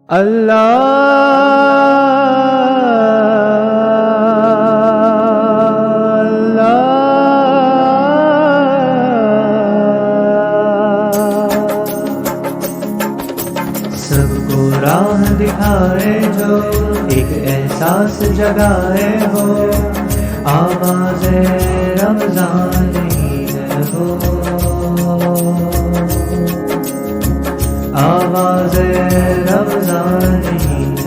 सबको राह दिखाए जो एक एहसास जगाए हो, आवाज़े रमज़ानी हो, आवाज़े रमज़ानी हो।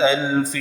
1000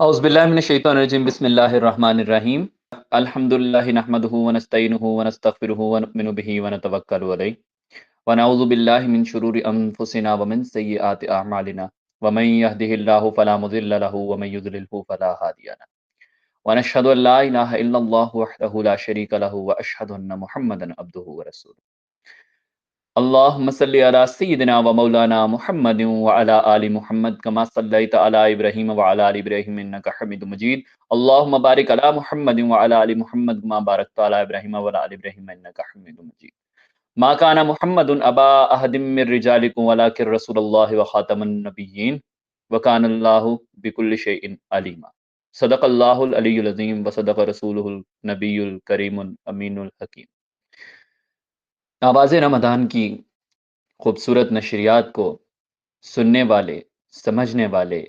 औज़ुबिल्लाहिमिनश्शैतानिर्रजीम बिस्मिल्लाहिर्रहमानिर्रहीम अल्हम्दुलिल्लाहि नहमदुहु व नस्तईनुहु व नस्तगफिरुहु व नु'मिनु बिही व नतवक्कलु अलैहि व नऊज़ु बिल्लाहि मिन शुरूरि अनफुसिना व मिन सय्यिआति अअमालिना व मन यहदिहिल्लाहु फला मुज़िल्ल लहु व मन युज़लिलहु फला हादिया लहु व नशहदु अन ला इलाहा इल्लल्लाहु वहदहु ला शरीका लहु व अशहदु अन्ना मुहम्मदन अब्दुहु व रसूलुहु। अल्लाहुम्मा सल्लि अला सय्यिदिना व मौलाना मुहम्मदिन व अला आलि मुहम्मद कमा सल्लैता अला इब्राहीम व अला आलि इब्राहीम इन्नका हमीदुम मजीद। अल्लाहुम्मा बारिक अला मुहम्मदिन व अला आलि मुहम्मद कमा बारकता अला इब्राहीम व अला आलि इब्राहीम इन्नका हमीदुम मजीद। मा काना मुहम्मदुन अबा अहदिम मिर रिजालिकुम वलाकिन रसूलुल्लाहि व खातमुन नबिय्यीन व कानल्लाहु बिकुल्लि शैइन अलीमा। सदक़ल्लाहुल अलीयुल अज़ीम व सदक़ रसूलुहुल नबियुल करीमुल अमीनुल हकीम। आवाज़े रमज़ान की खूबसूरत नशरियात को सुनने वाले, समझने वाले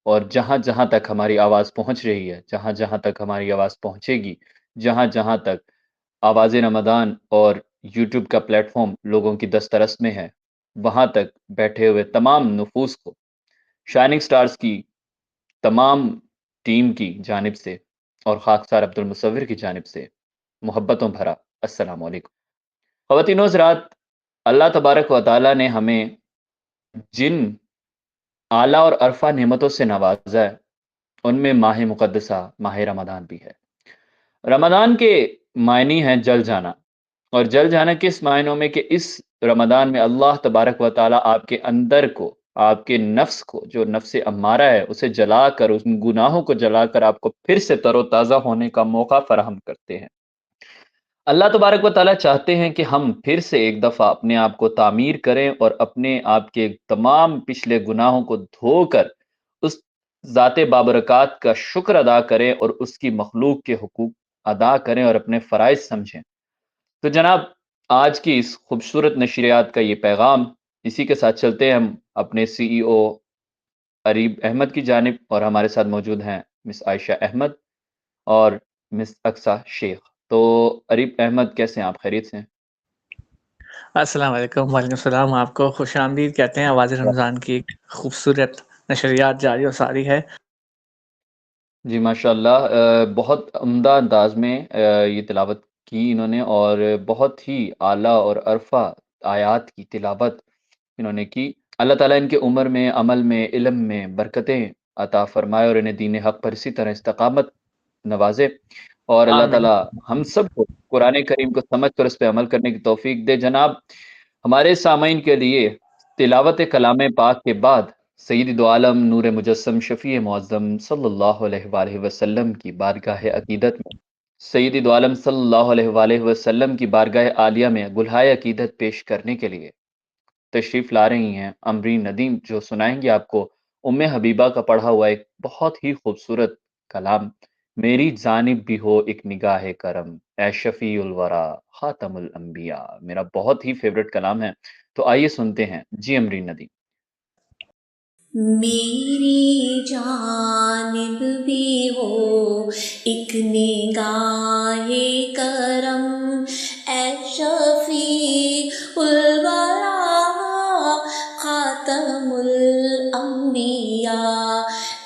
और जहाँ-जहाँ तक हमारी आवाज़ पहुँच रही है, जहाँ-जहाँ तक हमारी आवाज़ पहुँचेगी, जहाँ-जहाँ तक आवाज़े रमज़ान और यूट्यूब का प्लेटफ़ॉर्म लोगों की दस्तरस में है, वहाँ तक बैठे हुए तमाम नुफ़ूस को शाइनिंग स्टार्स की तमाम टीम की जानिब से और ख़ाकसार अब्दुल मुसव्विर की जानिब से मोहब्बतों भरा अस्सलामु अलैकुम। ख़वातीनो हज़रात, अल्लाह तबारक व तआला ने हमें जिन आला और अरफ़ा नेमतों से नवाज़ा है, उनमें माह मुक़द्दसा माह रमज़ान भी है। रमज़ान के मायने हैं जल जाना, और जल जाना किस मायनों में कि इस रमज़ान में अल्लाह तबारक व तआला आपके अंदर को, आपके नफ्स को, जो नफ्स अम्मारा है, उसे जलाकर, उस गुनाहों को जलाकर आपको फिर से तरोताज़ा होने का मौका फ़राहम करते हैं। अल्लाह तबारक व तआला चाहते हैं कि हम फिर से एक दफ़ा अपने आप को तामीर करें और अपने आप के तमाम पिछले गुनाहों को धोकर उस ज़ाते बाबरकत का शुक्र अदा करें और उसकी मखलूक के हुकूक अदा करें और अपने फ़राइज़ समझें। तो जनाब, आज की इस खूबसूरत नशरियात का ये पैगाम, इसी के साथ चलते हैं हम अपने सीईओ अरीब अहमद की जानिब, और हमारे साथ मौजूद हैं मिस आयशा अहमद और मिस अक्सा शेख। तो अरीब अहमद, कैसे हैं आप? खैरियत से हैं? अस्सलाम वालेकुम। वालेकुम सलाम। आपको खुशामदीद कहते हैं। आवाज़ रमज़ान की खूबसूरत नशरियात जारी और सारी है। जी, माशाअल्लाह, बहुत उम्दा अंदाज़ में ये तिलावत की इन्होंने, और बहुत ही आला और अरफ़ा आयात की तिलावत इन्होंने की। अल्लाह ताला इनके उम्र में, अमल में, इल्म में बरकतें अता फ़रमाए और इन्हें दीन हक़ पर इसी तरह इस्तक़ामत नवाज़े और अल्लाह आमीन। ताला हम सबको कुरान करीम को समझ कर उस पे अमल करने की तौफ़ीक दे। जनाब, हमारे सामईन के लिए तिलावत कलाम पाक के बाद सय्यद दो आलम नूर मुजस्सम शफ़ी मुअज़्ज़म सल्लल्लाहु अलैहि वसल्लम की बारगाह अक़ीदत में सय्यद दो आलम सल्लल्लाहु अलैहि वसल्लम की बारगाह आलिया में गुलहाए अक़ीदत पेश करने के लिए तशरीफ़ ला रही हैं अमरीन नदीम, जो सुनाएँगी आपको उम्मे हबीबा का पढ़ा हुआ एक बहुत ही खूबसूरत कलाम, मेरी जानिब भी हो एक निगाह करम, ए शफ़ीउल वरा ख़ातमुल अंबिया। मेरा बहुत ही फ़ेवरेट कलाम है, तो आइए सुनते हैं। जी अमरीन नदीम। मेरी जानिब भी हो एक निगाहे करम, ए शफ़ीउल वरा ख़ातमुल अंबिया,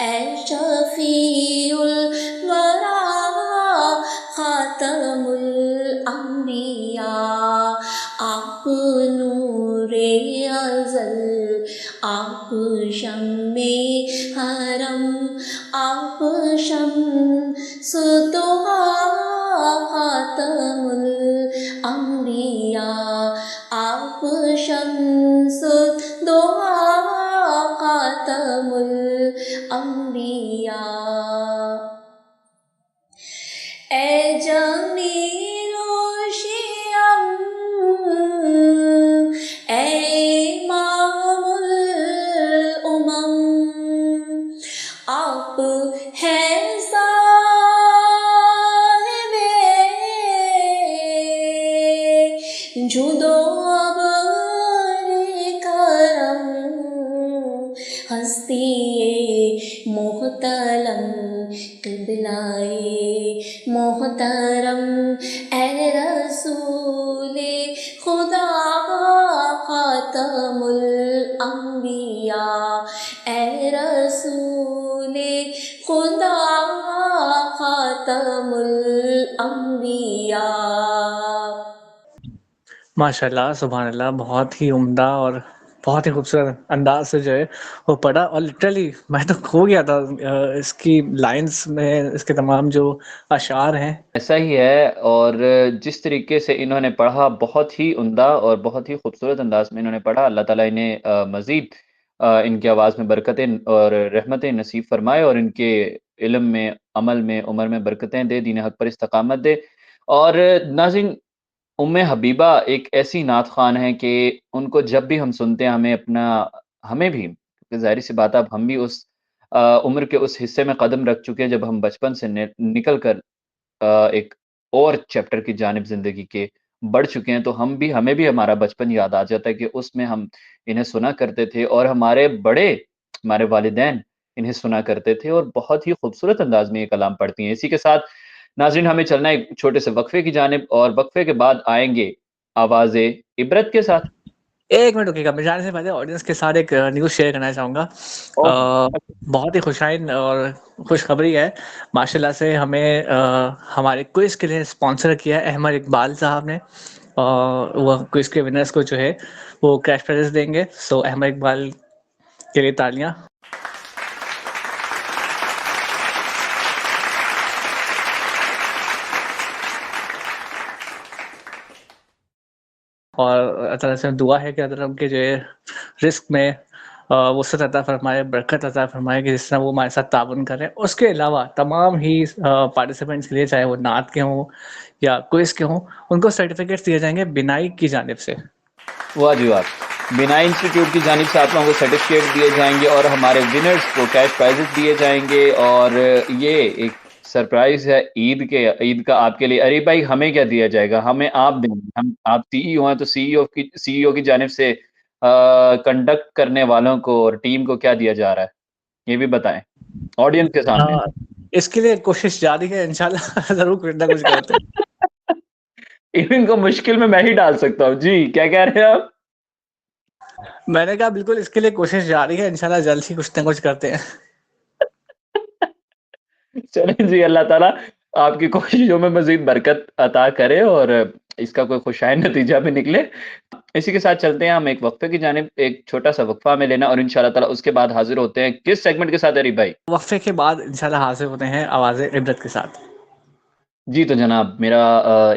ए शफ़ीउल वरा ख़ातमुल अंबिया। आप नूरे अज़ल, आप शम्मे हरम, आप शम्सुद्दोहा ख़ातमुल अंबिया, आप शम्सुद्दोहा ख़ातमुल अंबिया। ए जमीलो शियम, ए इमामुल उमम, आप हैं साहिबे जुदो अब्र करम, हस्तिए मोहतलम क़िबलाए मोहतरम, ए रसूले खुदा ख़ातमुल अंबिया, ए रसूले खुदा ख़ातमुल अंबिया। माशाल्लाह, सुभान अल्लाह, बहुत ही उम्दा और बहुत ही खूबसूरत अंदाज़ से जो है वो पढ़ा और लिटरली मैं तो खो गया था इसकी लाइन्स में, इसके तमाम जो अशआर हैं। ऐसा ही है और जिस तरीके से इन्होंने पढ़ा बहुत ही उम्दा और बहुत ही खूबसूरत अंदाज़ में इन्होंने पढ़ा। अल्लाह ताला इन्हें मज़ीद इनकी आवाज़ में बरकतें और रहमतें नसीब फ़रमाए और इनके इल्म में, अमल में, उम्र में बरकतें दे, दीन हक़ पर इस्तक़ामत दे। और नाज़रीन, उम्मे हबीबा एक ऐसी नात ख़्वान हैं कि उनको जब भी हम सुनते हैं हमें भी, क्योंकि ज़ाहिर-सी बात है अब हम भी उस उम्र के उस हिस्से में कदम रख चुके हैं जब हम बचपन से निकल कर एक और चैप्टर की जानिब ज़िंदगी के बढ़ चुके हैं, तो हमें भी हमारा बचपन याद आ जाता है कि उसमें हम इन्हें सुना करते थे और हमारे वालिदैन इन्हें सुना करते थे और बहुत ही खूबसूरत अंदाज़ में ये कलाम पढ़ती हैं। इसी के साथ नाज़रीन, हमें चलना है एक छोटे से वक़्फ़े की जानिब और वक़्फ़े के बाद आएँगे आवाज़े इबरत के साथ। 1 मिनट रुकिएगा, मैं जाने से पहले ऑडियंस के साथ एक न्यूज़ शेयर करना चाहूँगा। बहुत ही खुशाइन और खुशखबरी है। माशाल्लाह से हमें हमारे क्विज़ के लिए स्पॉन्सर किया है अहमद इकबाल साहब ने और वो क्विज़ के विनर्स को जो है वो कैश प्राइज़ देंगे। सो अहमद इकबाल के लिए तालियाँ। और अल्लाह ताला से दुआ है कि अल्लाह ताला उनके जो है रिस्क में वुसअत अता फ़रमाए, बरकत अता फ़रमाए कि जिस तरह वो हमारे साथ ताउन कर रहे हैं। उसके अलावा तमाम ही पार्टिसिपेंट्स के लिए, चाहे वो नात के हों या क्विज़ के हों, उनको सर्टिफ़िकेट्स दिए जाएँगे बिनाई की जानिब से। वाह जी वाह! बिनाई इंस्टीट्यूट की जानिब से आप लोगों को सर्टिफ़िकेट दिए जाएँगे और हमारे विनर्स को कैश प्राइज़ेज़ दिए जाएँगे और ये एक सरप्राइज़ है ईद का आपके लिए। अरे भाई, हमें क्या दिया जाएगा? हमें आप देंगे। आप सीईओ हैं तो सीईओ की जानिब से कंडक्ट करने वालों को और टीम को क्या दिया जा रहा है? ये भी बताएँ ऑडियंस के सामने। इसके लिए कोशिश जारी है, इंशाल्लाह ज़रूर कुछ ना कुछ करते हैं। इनको मुश्किल में मैं ही डाल सकता हूँ। जी, क्या कह रहे हैं आप? मैंने कहा बिल्कुल इसके लिए कोशिश जारी है, इंशाल्लाह जल्द ही कुछ ना कुछ करते हैं। चलें जी, अल्लाह ताला आपकी कोशिशों में मज़ीद बरकत अता करे और इसका कोई खुशाइन नतीजा भी निकले। इसी के साथ चलते हैं हम एक वक़्फ़े की जानिब, एक छोटा-सा वक़्फ़ा हमें लेना और इंशाअल्लाह ताला उसके बाद हाज़िर होते हैं किस सेगमेंट के साथ अरीफ भाई? वक़्फ़े के बाद इंशाल्लाह हाज़िर होते हैं आवाज़े इबरत के साथ। जी, तो जनाब मेरा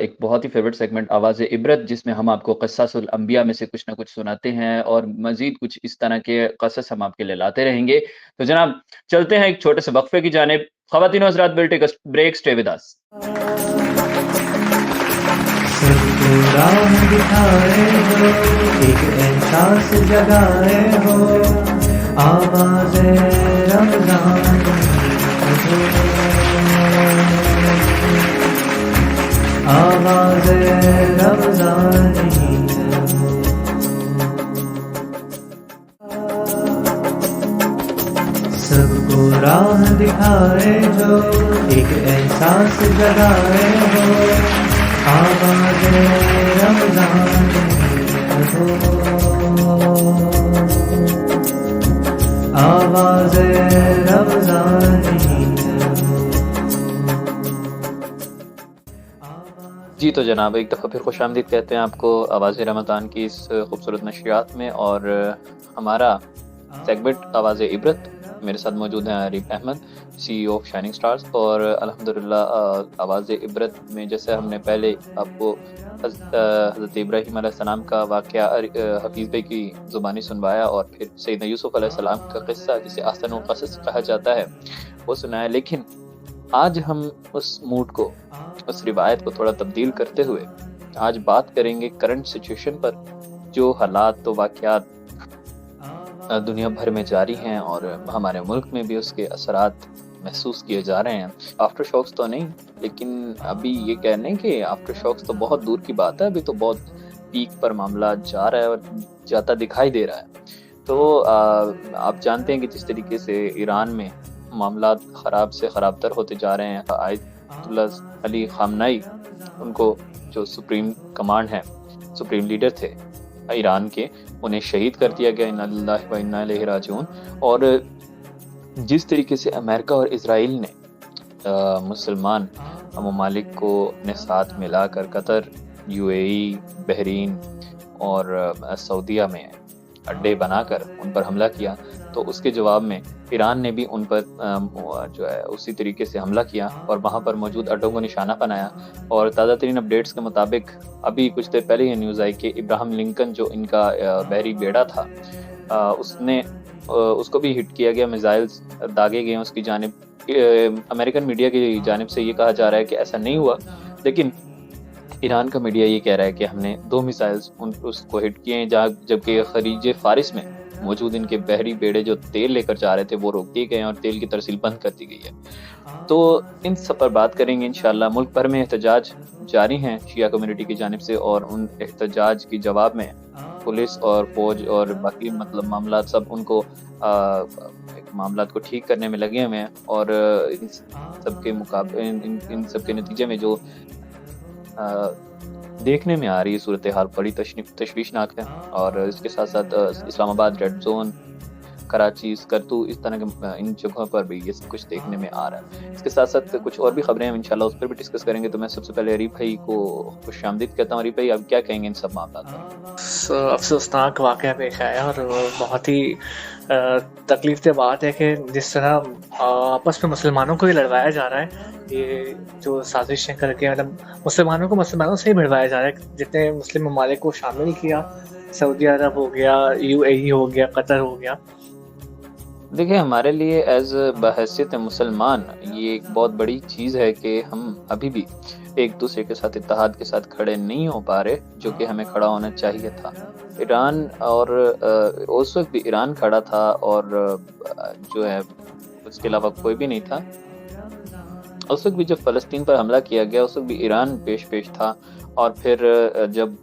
एक बहुत ही फ़ेवरेट सेगमेंट आवाज़े इबरत जिसमें हम आपको क़िस्ससुल अंबिया में से कुछ न कुछ सुनाते हैं और मज़ीद कुछ इस तरह के क़सस हम आपके लिए लाते रहेंगे। तो जनाब चलते हैं एक छोटे से वक़्फ़े की जानिब। ख़वातीन व हज़रात will take a break, stay with us. सबको राह दिखाए हो, एक एहसास जगाए हो, आवाज़े रमज़ान हो, आवाज़े रमज़ान हो। सबको राह दिखाए जो, एक एहसास जगाए हो, आवाज़े रमज़ान हो, आवाज़े रमज़ान हो। जी, तो जनाब एक दफ़ा फिर खुशामदीद कहते हैं आपको आवाज़े रमज़ान की इस खूबसूरत नशरियात में और हमारा सेगमेंट आवाज़े इबरत। मेरे साथ मौजूद हैं Arif Ahmad, CEO of shining stars और अल्हम्दुलिल्लाह आवाज़े इबरत में जैसे हमने पहले आपको हज़रत इब्राहीम अलैहिस्सलाम का वाक़या हफ़ीज़ भाई की ज़ुबानी सुनवाया और फिर सैयदना यूसुफ़ अलैहिस्सलाम का क़िस्सा जिसे अहसनुल क़सस कहा जाता है वो सुनाया। लेकिन आज हम उस मूड को, उस रिवायत को थोड़ा तब्दील करते हुए आज बात करेंगे करंट सिचुएशन पर, जो हालात तो वाक़यात दुनिया भर में जारी हैं और हमारे मुल्क में भी उसके असरात महसूस किए जा रहे हैं। आफ्टर शॉक्स तो नहीं, लेकिन अभी ये कह लें कि आफ्टर शॉक्स तो बहुत दूर की बात है, अभी तो बहुत पीक पर मामला जा रहा है और जाता दिखाई दे रहा है। तो आप जानते हैं कि जिस तरीके से ईरान में मामला ख़राब से ख़राब तर होते जा रहे हैं। आयतुल्ला अली ख़ामनेई, उनको जो सुप्रीम कमांड है, सुप्रीम लीडर थे ईरान के, उन्हें शहीद कर दिया गया। इन्ना लिल्लाहि व इन्ना इलैहि राजिऊन। और जिस तरीके से अमेरिका और इजराइल ने मुसलमान ममालिक को अपने साथ मिलाकर कतर, UAE, बहरीन और सऊदीया में अड्डे बनाकर उन पर हमला किया, तो उसके जवाब में ईरान ने भी उन पर जो है उसी तरीके से हमला किया और वहाँ पर मौजूद अड्डों को निशाना बनाया। और ताज़ा तरीन अपडेट्स के मुताबिक अभी कुछ देर पहले ये न्यूज़ आई कि इब्राहिम लिंकन जो इनका बहरी बेड़ा था, उसको भी हिट किया गया, मिसाइल्स दागे गए उसकी जानिब। अमेरिकन मीडिया की जानिब से ये कहा जा रहा है कि ऐसा नहीं हुआ, लेकिन ईरान का मीडिया ये कह रहा है कि हमने 2 मिसाइल्स उसको हिट किए हैं, जबकि खलीज फारिस में मौजूद इनके बहरी बेड़े जो तेल लेकर जा रहे थे वो रोक दिए गए हैं और तेल की तरसील बंद कर दी गई है। तो इन सब पर बात करेंगे इंशाल्लाह। मुल्क भर में एहतजाज जारी हैं शिया कम्युनिटी की जानिब से और उन एहतजाज की जवाब में पुलिस और फौज और बाकी मतलब मामला सब उनको मामला को ठीक करने में लगे हुए हैं। और इन सब के मुकाबले इन सब के नतीजे में जो देखने में आ रही है सूरत हाल बड़ी तशवीशनाक है। और इसके साथ साथ इस्लामाबाद, रेड जोन, कराची, करतू, इस तरह के इन जगहों पर भी ये सब कुछ देखने में आ रहा है। इसके साथ साथ कुछ और भी खबरें हैं, इंशाल्लाह उस पर भी डिस्कस करेंगे। तो मैं सबसे पहले अरीफ भाई को खुशामदीद कहता हूँ। अरीफ भाई, आप क्या कहेंगे इन सब मामलों पर? अफसोसनाक वाक़या पेश आया और बहुत ही तकलीफ दह बात है कि जिस तरह आपस में मुसलमानों को ही लड़वाया जा रहा है, ये जो साजिशें करके मतलब मुसलमानों को मुसलमानों से ही भिड़वाया जा रहा है। जितने मुस्लिम ममालिक को शामिल किया, सऊदी अरब हो गया, UAE हो गया, कतर हो गया। देखिए, हमारे लिए एज बहैसियत मुसलमान ये एक बहुत बड़ी चीज़ है कि हम अभी भी एक दूसरे के साथ इत्तेहाद के साथ खड़े नहीं हो पा रहे, जो कि हमें खड़ा होना चाहिए था। ईरान और उस वक्त भी ईरान खड़ा था और जो है उसके अलावा कोई भी नहीं था। उस वक्त भी जब फ़लस्तीन पर हमला किया गया उस वक्त भी ईरान पेश था। और फिर जब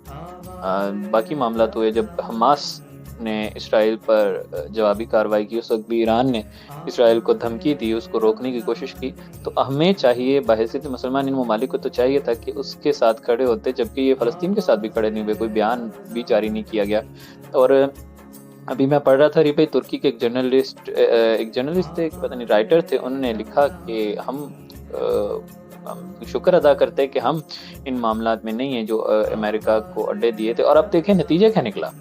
बाकी मामला हुए, जब हमास ने इसराइल पर जवाबी कार्रवाई की, उस वक्त भी ईरान ने इसराइल को धमकी दी, उसको रोकने की कोशिश की। तो हमें चाहिए, बहैसियत मुसलमान इन ममालिक को तो चाहिए था कि उसके साथ खड़े होते, जबकि ये फ़लस्तीन के साथ भी खड़े नहीं हुए, कोई बयान भी जारी नहीं किया गया। और अभी मैं पढ़ रहा था रिपे, तुर्की के एक जर्नलिस्ट थे, पता नहीं राइटर थे, उन्होंने लिखा कि हम हम शुक्र अदा करते हैं कि हम इन मामलात में नहीं हैं जो अमेरिका को अड्डे दिए थे। और अब देखें नतीजा क्या निकला।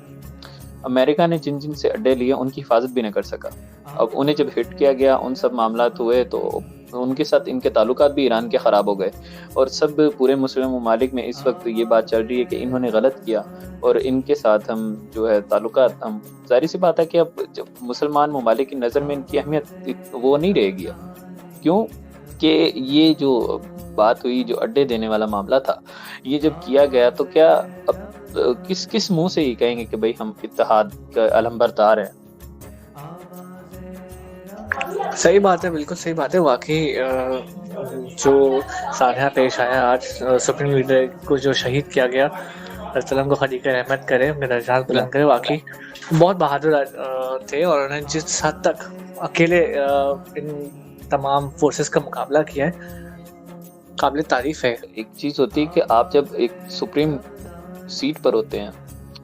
अमेरिका ने जिन जिन से अड्डे लिए उनकी हिफाजत भी नहीं कर सका। अब उन्हें जब हिट किया गया, उन सब मामलात हुए तो उनके साथ इनके ताल्लुकात भी ईरान के ख़राब हो गए। और सब पूरे मुस्लिम ममालिक में इस वक्त ये बात चल रही है कि इन्होंने गलत किया और इनके साथ हम जो है ताल्लुकात, हम जाहिर सी बात है कि अब जब मुसलमान ममालिक की नज़र में इनकी अहमियत वो नहीं रहेगी। क्यों कि ये जो बात हुई, जो अड्डे देने वाला मामला था, ये जब किया गया तो क्या अब किस मुंह से ही कहेंगे कि भाई हम इत्तेहाद का अलंबरदार हैं। सही बात है, बिल्कुल सही बात है। वाकई जो सान्या पेश आया आज सुप्रीम लीडर को जो शहीद किया गया, अल्लाह को खलीक रहमत करे, उनके दर्जात बुलंद करे। वाकई बहुत बहादुर थे और उन्होंने जिस हद तक अकेले इन तमाम फोर्सेस का मुकाबला किया है, काबिल तारीफ है। एक चीज़ होती है कि आप जब एक सुप्रीम सीट पर होते हैं,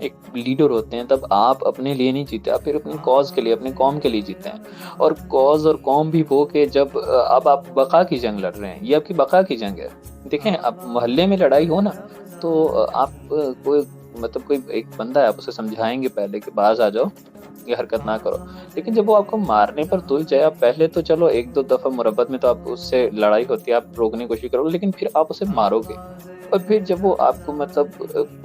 एक लीडर होते हैं, तब आप अपने लिए नहीं जीते, आप फिर अपनी कॉज के लिए, अपनी कौम के लिए जीते हैं। और कॉज और कौम भी वो कि जब अब आप बका की जंग लड़ रहे हैं, ये आपकी बका की जंग है। देखें, अब मोहल्ले में लड़ाई हो ना तो आप कोई एक बंदा है, आप उसे समझाएंगे पहले कि बाज आ जाओ, ये हरकत ना करो। लेकिन जब वो आपको मारने पर तुल जाए, आप पहले तो चलो एक दो दफ़ा मुरब्बत में तो आप उससे लड़ाई होती है, आप रोकने की कोशिश करोगे, लेकिन फिर आप उसे मारोगे। और फिर जब वो आपको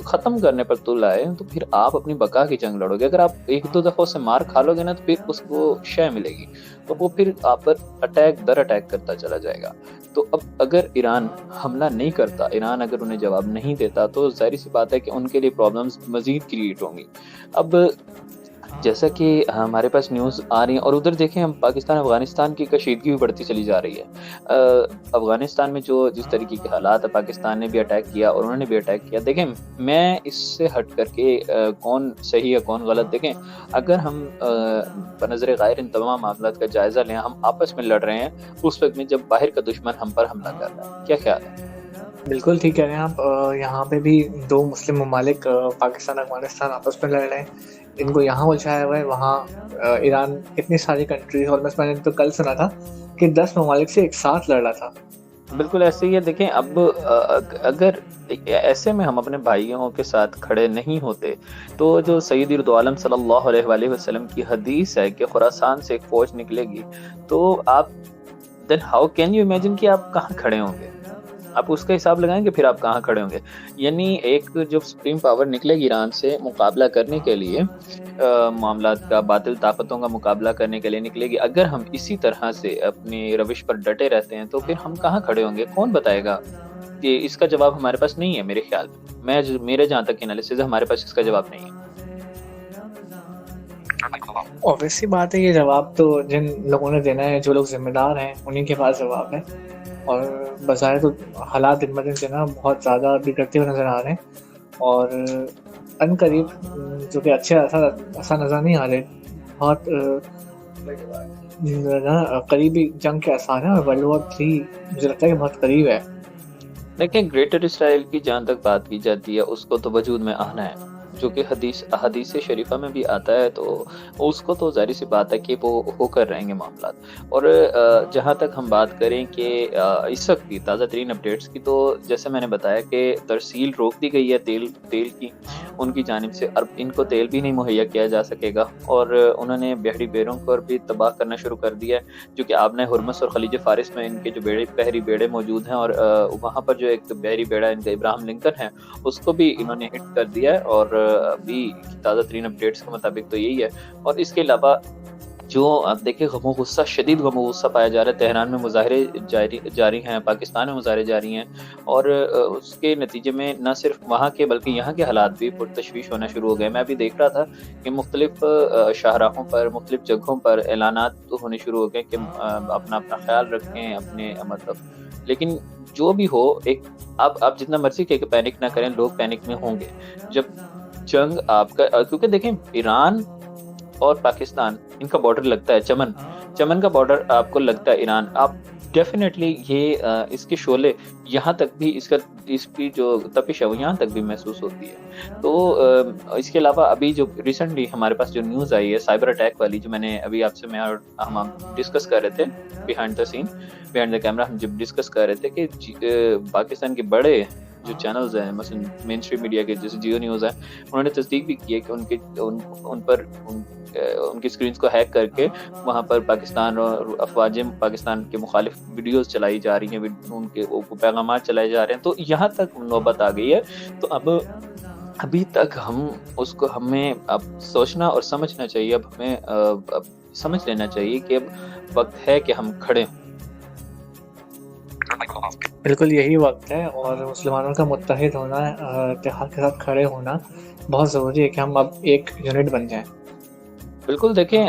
ख़त्म करने पर तुल आए तो फिर आप अपनी बका की जंग लड़ोगे। अगर आप एक दो दफ़ा उससे मार खा लोगे ना तो फिर उसको शय मिलेगी, तो वो फिर आप पर अटैक दर अटैक करता चला जाएगा। तो अब अगर ईरान हमला नहीं करता, ईरान अगर उन्हें जवाब नहीं देता, तो जाहिर सी बात है कि उनके लिए प्रॉब्लम्स मज़ीद क्रिएट होंगी। अब जैसा कि हमारे पास न्यूज़ आ रही है और उधर देखें हम पाकिस्तान अफ़गानिस्तान की कशीदगी भी बढ़ती चली जा रही है। अफ़गानिस्तान में जिस तरीके के हालात है, पाकिस्तान ने भी अटैक किया और उन्होंने भी अटैक किया। देखें, मैं इससे हट करके कौन सही है कौन गलत, देखें अगर हम बनज़र ग़ायर इन तमाम मामलात का जायज़ा लें, हम आपस में लड़ रहे हैं उस वक्त में जब बाहर का दुश्मन हम पर हमला कर रहा है। क्या ख्याल है? बिल्कुल ठीक कह रहे हैं आप। यहाँ पे भी दो मुस्लिम ममालिक पाकिस्तान अफगानिस्तान आपस में लड़ रहे हैं, इनको यहाँ उलझाया हुआ है, वहाँ ईरान, इतनी सारी कंट्रीज। और मैंने तो कल सुना था कि 10 ममालिक से एक साथ लड़ रहा था। बिल्कुल ऐसे ही है। देखें, अब अगर ऐसे में हम अपने भाइयों के साथ खड़े नहीं होते तो जो सैयद दो आलम सल्लल्लाहु अलैहि वसल्लम की हदीस है कि खुरासान से एक फौज निकलेगी, तो आप then how can you imagine कि आप कहाँ खड़े होंगे? आप उसका हिसाब लगाएंगे फिर आप कहाँ खड़े होंगे। यानी एक जो सुप्रीम पावर निकलेगी ईरान से मुकाबला करने के लिए, मामलात का, बातिल ताकतों का मुकाबला करने के लिए निकलेगी। अगर हम इसी तरह से अपनी रविश पर डटे रहते हैं तो फिर हम कहाँ खड़े होंगे? कौन बताएगा? कि इसका जवाब हमारे पास नहीं है मेरे ख्याल में। मेरे जहाँ तक एनालिसिस है, हमारे पास इसका जवाब नहीं है। ऑब्वियसली बात है, ये जवाब तो जिन लोगों ने देना है, जो लोग जिम्मेदार हैं, उन्हीं के पास जवाब है। और बजाय तो हालात दिन ब दिन से ना बहुत ज़्यादा बिगड़ते हुए नज़र आ रहे हैं और अनकरीब जो कि अच्छे ऐसा नज़र नहीं आ रहे, बहुत करीबी जंग के आसार है और वर्ल्ड वॉर 3 मुझे लगता है कि बहुत करीब है। लेकिन ग्रेटर इसराइल की जहाँ तक बात की जाती है, उसको तो वजूद में आना है, जो कि हदीस शरीफा में भी आता है, तो उसको तो जाहिर सी बात है कि वो होकर रहेंगे मामला। और जहाँ तक हम बात करें कि इस वक्त की ताज़ा तरीन अपडेट्स की, तो जैसे मैंने बताया कि तरसील रोक दी गई है तेल की उनकी जानिब से। अब इनको तेल भी नहीं मुहैया किया जा सकेगा और उन्होंने बहरी बेड़ों पर भी तबाह करना शुरू कर दिया है, जो कि आपने हुर्मस और खलीज फारिस में इनके जो बहरी बेड़े मौजूद हैं, और वहाँ पर जो एक बहरी बेड़ा इनका इब्राहिम लिंकन है, उसको भी इन्होंने हिट कर दिया है। और अभी ताज़ा तरीन अपडेट्स के मुताबिक तो यही है। और इसके अलावा जो आप देखिए शदीद गमो गुस्सा पाया जा रहा है, तेहरान में मुजाहरे जारी हैं, पाकिस्तान में मुजाहरे जारी हैं, और उसके नतीजे में न सिर्फ वहाँ के बल्कि यहाँ के हालात भी पुरतशवीश होना शुरू हो गए। मैं अभी देख रहा था कि मुख्तलिफ शाहराहों पर, मुख्तलिफ जगहों पर ऐलानात होने शुरू हो गए कि अपना ख्याल रखें, अपने मतलब। लेकिन जो भी हो, एक आप जितना मर्जी कह के पैनिक ना करें, लोग पैनिक में होंगे जब जंग आपका, क्योंकि देखें ईरान और पाकिस्तान, इनका बॉर्डर लगता है चमन का बॉर्डर आपको लगता है ईरान। आप डेफिनेटली ये इसके शोले यहाँ तक भी, इसका इसकी जो तपिश है वो यहाँ तक भी महसूस होती है। तो इसके अलावा अभी जो रिसेंटली हमारे पास जो न्यूज़ आई है साइबर अटैक वाली, जो मैंने अभी आपसे मैं और हम डिस्कस कर रहे थे behind the scene, behind the camera, हम जब डिस्कस कर रहे थे कि पाकिस्तान के बड़े जो चैनल्स हैं, मसलन मेन स्ट्रीम मीडिया के जैसे जियो न्यूज़ है, उन्होंने तस्दीक भी की है कि उनकी स्क्रीन्स को हैक करके वहाँ पर पाकिस्तान और अफवाज पाकिस्तान के मुखालिफ वीडियोस चलाई जा रही हैं, उनके पैगाम चलाए जा रहे हैं। तो यहाँ तक नौबत आ गई है। तो अब अभी तक हमें अब सोचना और समझना चाहिए, अब हमें अब समझ लेना चाहिए कि अब वक्त है कि हम खड़े हों। बिल्कुल यही वक्त है और मुसलमानों का मुत्तहिद होना, इत्तेहाद के साथ खड़े होना बहुत ज़रूरी है कि हम अब एक यूनिट बन जाएं। बिल्कुल देखें,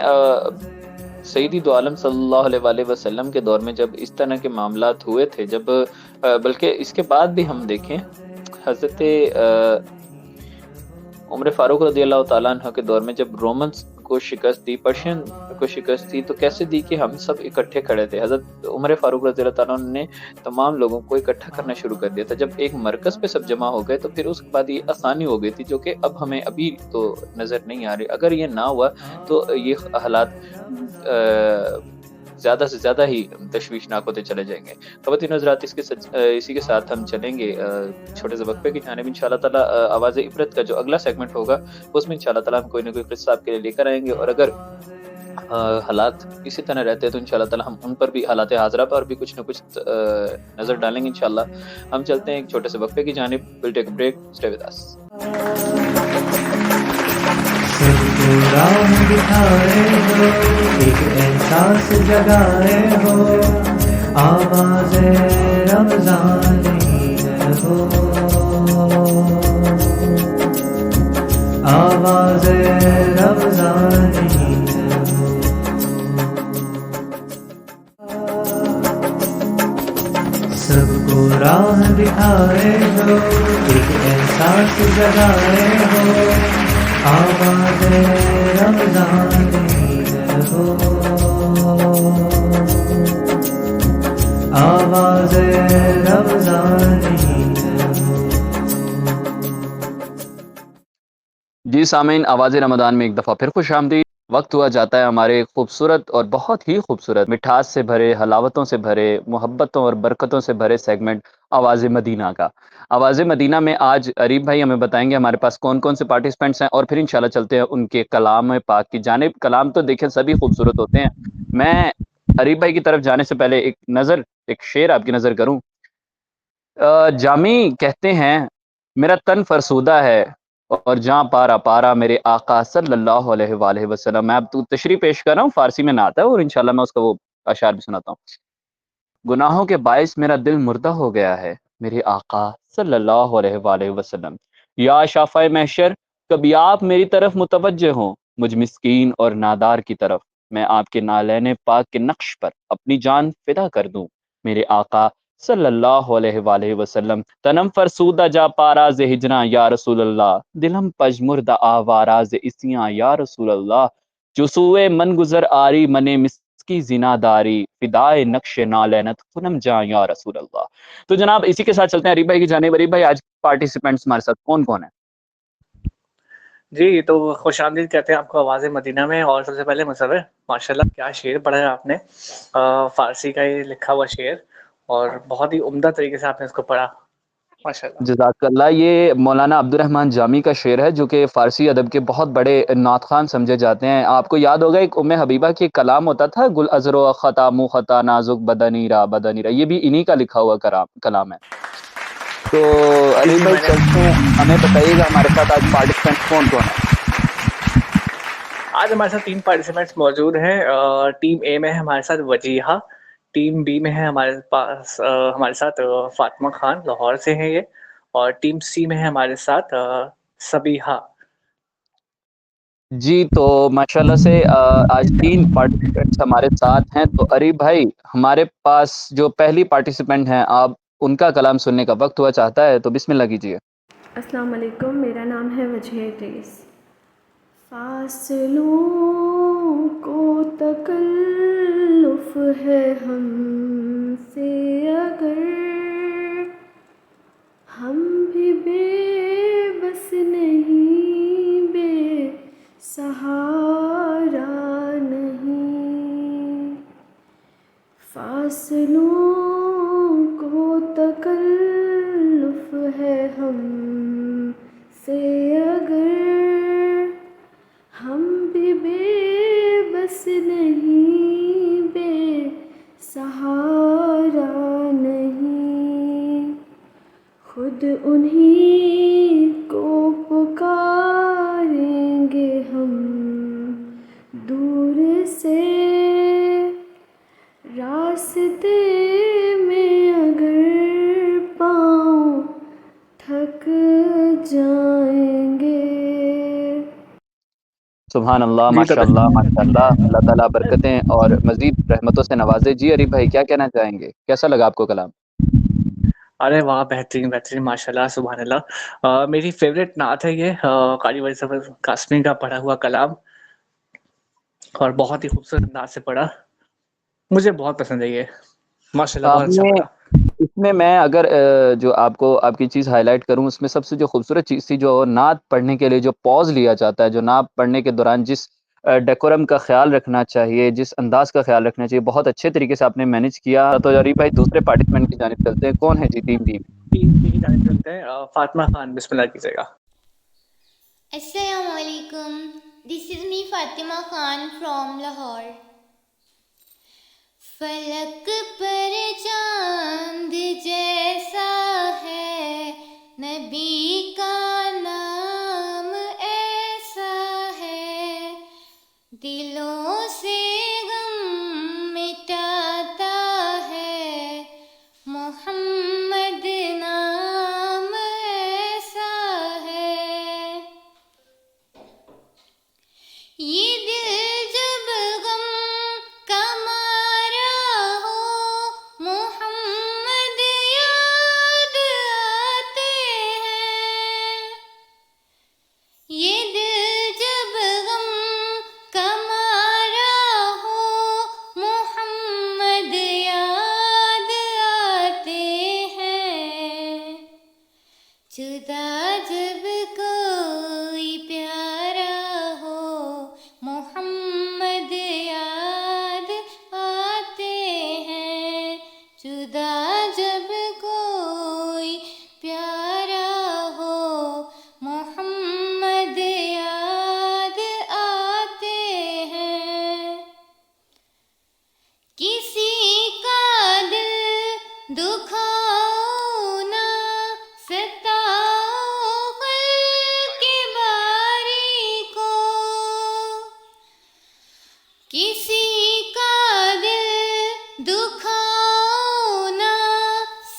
सैयदी दो आलम सल्लल्लाहु अलैहि वसल्लम के दौर में जब इस तरह के मामलात हुए थे, जब बल्कि इसके बाद भी हम देखें हज़रत उमर फारूक रज़ियल्लाहु ताला अन्हु के दौर में जब रोमन्स को शिकस्त दी, पर्शियन को शिकस्त दी, तो कैसे दी कि हम सब इकट्ठे खड़े थे। हज़रत उमर फारूक रज़ियल्लाहु ताला अन्हु ने तमाम लोगों को इकट्ठा करना शुरू कर दिया था। जब एक मरकज़ पे सब जमा हो गए तो फिर उसके बाद ये आसानी हो गई थी, जो कि अब हमें अभी तो नज़र नहीं आ रही। अगर ये ना हुआ तो ये हालात ज़्यादा से ज़्यादा ही तशवीशनाक होते चले जाएंगे। ख़वातीन हज़रात, इसी के साथ हम चलेंगे छोटे से वक्फे की जानिब। इंशाअल्लाह ताला आवाज़ इबरत का जो अगला सेगमेंट होगा उसमें इंशाअल्लाह ताला हम कोई ना कोई क़िस्सा आपके लिए लेकर आएंगे, और अगर हालात इसी तरह रहते हैं तो इंशाअल्लाह ताला हम उन पर भी, हालात हाज़िरा पर भी कुछ न कुछ नज़र डालेंगे इंशाअल्लाह। हम चलते हैं एक छोटे से वक्फे की जानिब। Will take a break, stay with us. सबको राह दिखाए हो, एक एहसास जगाए हो, आवाज़े रमज़ान हो, आवाज़े रमज़ान हो। सबको राह दिखाए हो, एक एहसास जगाए हो, आवाज़े रमज़ान हो, आवाज़े रमज़ान हो। जी सामीन, आवाज़ रमज़ान में एक दफ़ा फिर खुशामदीद। वक्त हुआ जाता है हमारे खूबसूरत और बहुत ही खूबसूरत, मिठास से भरे, हलावतों से भरे, मोहब्बतों और बरकतों से भरे सेगमेंट आवाज़ मदीना का। आवाज़ मदीना में आज अरीब भाई हमें बताएंगे हमारे पास कौन-कौन से पार्टिसिपेंट्स हैं, और फिर इंशाल्लाह चलते हैं उनके कलाम पाक की जानिब। कलाम तो देखें सभी खूबसूरत होते हैं। मैं अरीब भाई की तरफ जाने से पहले एक शेर आपकी नज़र करूँ। जामी कहते हैं, मेरा तन फरसूदा है और जाँ पारा पारा मेरे आका सल्लल्लाहु अलैहि वसल्लम। मैं अब तो तशरीह पेश कर रहा हूँ, फ़ारसी में ना आता है, और इंशाल्लाह मैं उसका वो अशार भी सुनाता हूँ। गुनाहों के बाइस मेरा दिल मुर्दा हो गया है, मेरे आका सल्लल्लाहु अलैहि वसल्लम। या शाफ़ाए महशर, कभी आप मेरी तरफ मुतवज्जे हों, मुझ मिस्कीन और नादार की तरफ, मैं आपके नालैने पाक के नक्श पर अपनी जान फ़िदा कर दूँ, मेरे आका सल्लल्लाहु अलैहि वसल्लम। तनम फरसूदा जा पाराज़ हिजना या रसूल अल्लाह, दिलम पजमुर्दा आवाराज़ इसियाँ या रसूल अल्लाह। जुसूए मन गुज़र आरी मने मिस्की ज़िनादारी, फ़िदाए नक्श नालैनत खुनम जाँ या रसूल अल्लाह। तो जनाब इसी के साथ चलते हैं अरीब भाई की जानिब। अरीब भाई, आज पार्टिसिपेंट्स हमारे साथ कौन-कौन है? जी, तो खुशामदीद कहते हैं आपको आवाज़ मदीना में। और सबसे पहले मुसव्विर, माशाल्लाह क्या शेर पढ़ा है आपने। फ़ारसी का ये लिखा हुआ शेर, और बहुत ही उम्दा तरीके से आपने इसको पढ़ा, माशाल्लाह। जज़ाकल्लाह। ये मौलाना अब्दुर्रहमान जामी का शेर है, जो कि फ़ारसी अदब के बहुत बड़े नात ख़ान समझे जाते हैं। आपको याद होगा एक उम्मे हबीबा की एक कलाम होता था, गुल अज़रो ख़ता मुँह ख़ता नाज़ुक बदनीरा बदनीरा, ये भी इन्हीं का लिखा हुआ कलाम है। तो जी, अली जी, भाई मैंने चलते हैं, हमें बताइएगा हमारे साथ आज पार्टिसिपेंट्स कौन-कौन है? आज हमारे साथ 3 पार्टिसिपेंट्स मौजूद हैं। टीम ए में है हमारे साथ वजीहा, टीम बी में है हमारे साथ फ़ातिमा खान, लाहौर से हैं ये, और टीम सी में है हमारे साथ सबीहा। जी, तो माशाल्लाह से आज 3 पार्टिसिपेंट्स हमारे साथ हैं। तो अरीब भाई, हमारे पास जो पहली पार्टिसिपेंट हैं, आप उनका कलाम सुनने का वक़्त हुआ चाहता है, तो बिस्मिल्लाह कीजिए। अस्सलाम वालेकुम, मेरा नाम है वजह इद्रीस। फासलों को तकल्लुफ़ है हमसे अगर, फासलों को तकल्लुफ़ है हम से अगर हम भी बेबस नहीं बेसहारा नहीं खुद उन्हीं को पुकारेंगे हम दूर से रास्ते में अगर पाँव थक जाएंगे। सुभान अल्लाह, जी तो माशाअल्लाह, माशाअल्लाह। अल्लाह ताला बरकतें और मज़ीद रहमतों से नवाज़े। जी अरीफ भाई, क्या कहना चाहेंगे? कैसा लगा आपको कलाम? अरे वाह! बेहतरीन, बेहतरीन माशाल्लाह, सुभान अल्लाह। मेरी फ़ेवरेट नात है ये क़ारी वलीद कासमी का पढ़ा हुआ कलाम और बहुत ही खूबसूरत अंदाज़ से पढ़ा। मुझे बहुत पसंद है ये। माशाल्लाह बहुत अच्छा आपने पढ़ा। इसमें मैं अगर जो आपको आपकी चीज़ हाइलाइट करूँ, उसमें सबसे जो खूबसूरत चीज़ थी, जो नात पढ़ने के लिए जो पॉज़ लिया जाता है, जो नात पढ़ने के दौरान जिस डेकोरम का ख़्याल रखना चाहिए, जिस अंदाज़ का ख़्याल रखना चाहिए, बहुत अच्छे तरीके से आपने मैनेज किया। तो अरीफ भाई, दूसरे पार्टिसिपेंट की जानिब चलते हैं। कौन है जी टीम बी? टीम बी की जानिब चलते हैं। फ़ातिमा ख़ान बिस्मिल्लाह कीजिएगा। Assalamualaikum. This is me Fatima Khan from Lahore. फलक पर चांद जैसा है नबी का नाम ऐसा है दिलों से गम मिटाता है मोहम्मद नाम ऐसा है ये दिल जब गम का मारा हो मोहम्मद याद आते हैं ये दिल जब गम का मारा हो मोहम्मद याद आते हैं जुदा जब कोई प्यारा हो मोहम्मद याद आते हैं जुदा जब कोई प्यारा हो मोहम्मद याद आते हैं किसी का दिल दुखाओ ना सताओ गल के बारी को किसी का दिल दुखाओ ना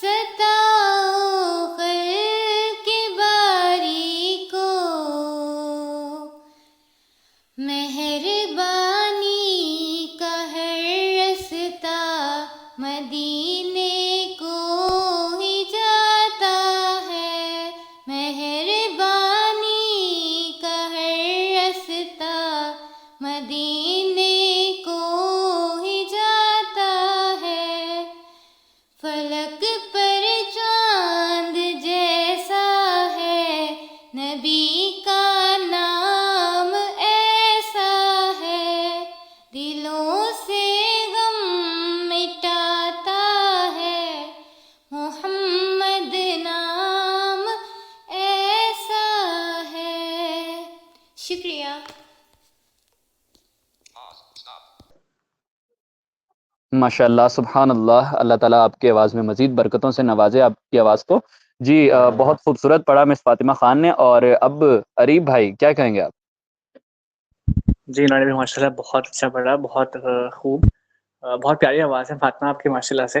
सताओ गल के बारी को मेहरबानी का हर रास्ता मदीने को ही जाता है मेहरबानी का हर रास्ता मदीने को ही जाता है फलक पर चांद जैसा है नबी का नाम ऐसा है दिलों से गम मिटाता है मोहम्मद नाम ऐसा है शुक्रिया माशाअल्लाह, सुभान अल्लाह। अल्लाह ताला आपकी आवाज़ में मज़ीद बरकतों से नवाज़े आपकी आवाज़ को। जी बहुत खूबसूरत पढ़ा मिस फ़ातिमा ख़ान ने। और अब अरीफ भाई, क्या कहेंगे आप? जी, इन्होंने भी माशाल्लाह बहुत अच्छा पढ़ा, बहुत खूब। बहुत प्यारी आवाज़ है फ़ातिमा आपकी माशाल्लाह से।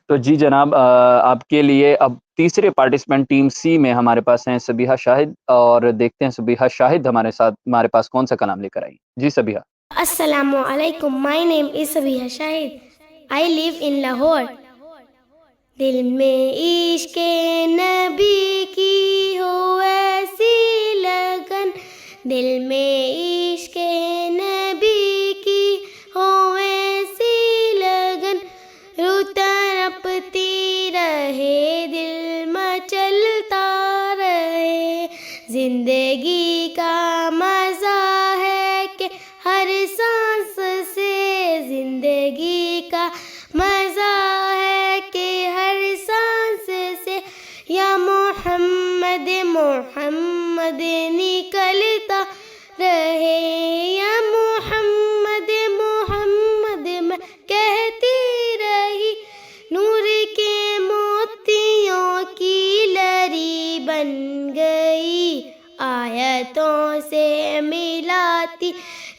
तो जी जनाब, आपके लिए अब तीसरे पार्टिसिपेंट टीम सी में हमारे पास हैं सबिहा शाहिद, और देखते हैं सबिहा शाहिद हमारे पास कौन-सा कलाम लेकर आई। जी Sabiha. Assalamu alaikum. My name is Sabiha Shahid. I live in Lahore. दिल में इश्क़ नबी की हो ऐसी लगन दिल में इश्क़ नबी की हो ऐसी लगन रूह तड़पती रहे दिल मचलता रहे जिंदगी का मज़ा है कि हर सांस से जिंदगी का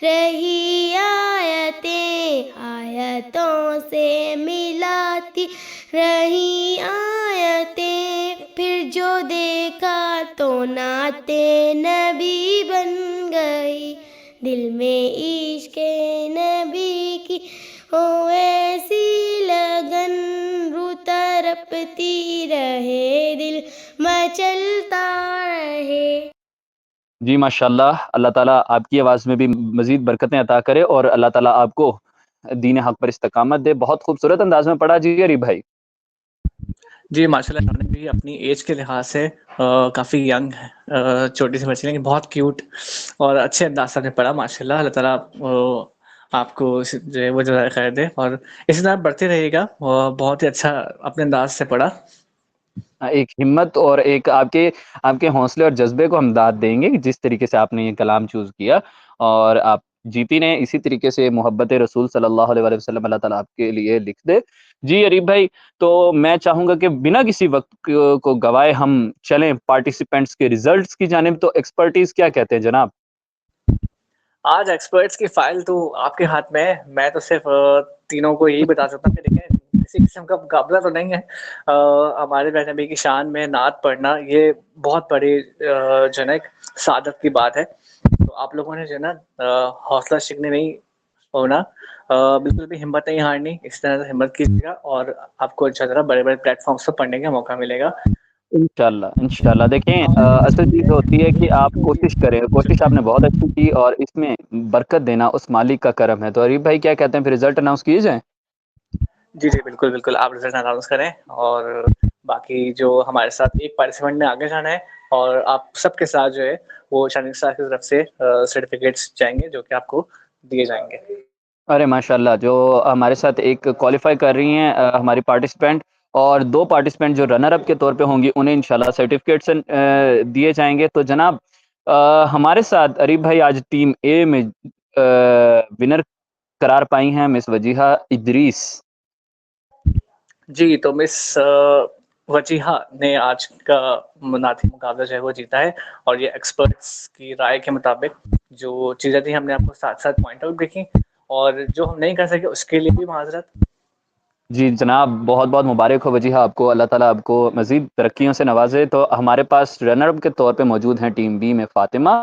रही आयतें आयतों से मिलाती रही आयतें, फिर जो देखा तो नाते नबी बन गई। दिल में इश्क़ नबी की हो ऐसी लगन, रूह तड़पती रहे दिल मचलता रहे। जी माशाल्लाह, अल्लाह ताला आपकी आवाज़ में भी मज़ीद बरकतें अता करे और अल्लाह ताला आपको दीन हक़ पर इस्तकामत दे। बहुत खूबसूरत अंदाज़ में पढ़ा जी अरीब भाई। जी, माशाल्लाह इन्होंने भी अपनी एज के लिहाज से काफ़ी यंग है, छोटी सी बच्ची लेकिन बहुत क्यूट और अच्छे अंदाज से आपने पढ़ा माशाल्लाह। अल्लाह ताला आपको जो है वो जज़ाए खैर दे और इसी तरह बढ़ते रहिएगा। बहुत ही अच्छा अपने अंदाज से पढ़ा। एक हिम्मत और एक आपके आपके हौसले और जज़्बे को हम दाद देंगे कि जिस तरीके से आपने ये कलाम चूज़ किया और आप जीती ने इसी तरीके से मोहब्बत रसूल सल्लल्लाहु अलैहि वसल्लम अल्लाह ताला आपके लिए लिख दे। जी अरीब भाई, तो मैं चाहूँगा कि बिना किसी वक़्त को गँवाए हम चलें पार्टिसिपेंट्स के रिज़ल्ट्स की जानिब। तो एक्सपर्टीज़ क्या कहते हैं जनाब? आज एक्सपर्ट्स की फाइल तो आपके हाथ में है। मैं तो सिर्फ़ तीनों को यही बता सकता हूँ कि देखें किसी किस्म का मुकाबला तो नहीं है। हमारे प्यारे नबी की शान में नात पढ़ना ये बहुत बड़ी जो है ना एक सआदत की बात है। तो आप लोगों ने जो है ना हौसला शिकने नहीं होना, बिल्कुल भी हिम्मत नहीं हारनी। इस तरह से हिम्मत कीजिएगा और आपको इंशाअल्लाह बड़े-बड़े प्लेटफ़ॉर्म्स पर पढ़ने का मौका मिलेगा। इंशाल्लाह, इंशाल्लाह। देखें और असल चीज़ होती है कि आप कोशिश करें, कोशिश आपने बहुत अच्छी की और इसमें बरकत देना उस मालिक का करम है। तो अरीब भाई क्या कहते हैं, फिर रिज़ल्ट अनाउंस किए जाएँ? जी, जी, बिल्कुल, बिल्कुल। आप रिज़ल्ट अनाउंस करें और बाकी जो हमारे साथ एक पार्टिसिपेंट ने आगे जाना है और आप सबके साथ जो है वो शानीर साहब की तरफ से सर्टिफ़िकेट्स जाएँगे जो कि आपको दिए जाएँगे। अरे माशाल्लाह! जो हमारे साथ एक क्वालीफ़ाई कर रही हैं हमारी पार्टिसिपेंट और 2 पार्टिसिपेंट जो रनर अप के तौर पे होंगी, उन्हें इंशाल्लाह सर्टिफ़िकेट्स दिए जाएँगे। तो जनाब हमारे साथ अरीब भाई आज टीम ए में विनर करार पाई हैं मिस वजीहा इदरीस। जी, तो मिस वजीहा ने आज का मुनादी मुकाबला जो है वो जीता है और ये एक्सपर्ट्स की राय के मुताबिक जो चीज़ें थी हमने आपको साथ-साथ पॉइंट आउट भी की और जो हम नहीं कर सके उसके लिए भी माज़रत। जी जनाब, बहुत-बहुत मुबारक हो वजीहा आपको, अल्लाह ताला आपको मज़ीद तरक्कियों से नवाज़े। तो हमारे पास रनर अप के तौर पे मौजूद हैं टीम बी में फ़ातिमा।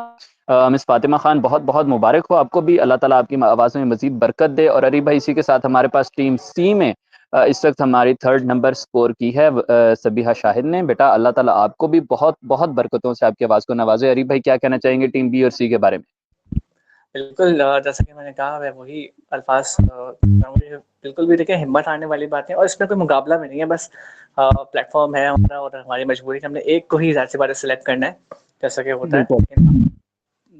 मिस फ़ातिमा ख़ान बहुत-बहुत मुबारक हो आपको भी, अल्लाह ताला आपकी आवाज़ में मज़ीद बरकत दे। और अरीब भाई इसी के साथ हमारे पास टीम सी में इस वक़्त हमारी 3rd नंबर स्कोर की है सबीहा शाहिद ने। बेटा अल्लाह ताला आपको भी बहुत-बहुत बरकतों से आपकी आवाज़ को नवाज़े। अरीब भाई क्या कहना चाहेंगे टीम बी और सी के बारे में? बिल्कुल, जैसा कि मैंने कहा मैं वही अल्फ़ाज़ कहूँगी। बिल्कुल भी देखिए हिम्मत हारने वाली बात नहीं है और इसमें कोई मुकाबला भी नहीं है, बस प्लेटफ़ॉर्म है हमारा और हमारी मजबूरी है, हमने एक को ही ज़ाहिर-सी बात है सिलेक्ट करना है, जैसा कि होता है। बिल्कुल। लेकिन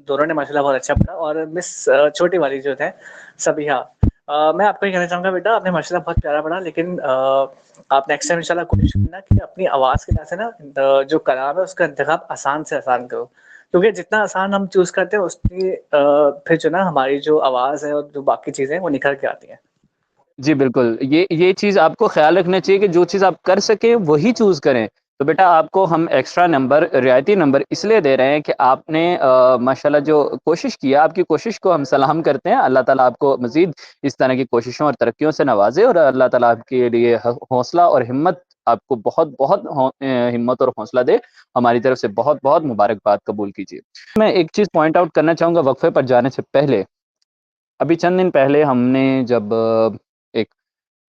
दोनों ने माशाल्लाह बहुत अच्छा पढ़ा और मिस छोटी वाली जो है सबिहा, मैं आपको ये कहना चाहूँगा बेटा आपने माशाल्लाह बहुत प्यारा पढ़ा लेकिन आप नेक्स्ट टाइम इंशाल्लाह कोशिश करना कि अपनी आवाज़ के लिहाज से ना जो कलाम है उसका इंतख़ाब आसान से आसान करो। क्योंकि जितना आसान हम चूज़ करते हैं उतनी फिर जो ना हमारी जो आवाज़ है और जो बाकी चीज़ें हैं वो निखर के आती हैं। जी, बिल्कुल। ये चीज़ आपको ख़्याल रखना चाहिए कि जो चीज़ आप कर सकें, वही चूज़ करें। तो बेटा आपको हम एक्स्ट्रा नंबर, रियायती नंबर इसलिए दे रहे हैं कि आपने माशाल्लाह जो कोशिश की है, आपकी कोशिश को हम सलाम करते हैं। अल्लाह ताला आपको मज़ीद इस तरह की कोशिशों और तरक्कियों से नवाज़े और अल्लाह ताला आपके लिए हौसला और हिम्मत आपको बहुत-बहुत हिम्मत और हौसला दे। हमारी तरफ से बहुत-बहुत मुबारकबाद कबूल कीजिए। मैं एक चीज़ पॉइंट आउट करना चाहूँगा वक़्फ़े पर जाने से पहले। अभी चंद दिन पहले हमने जब एक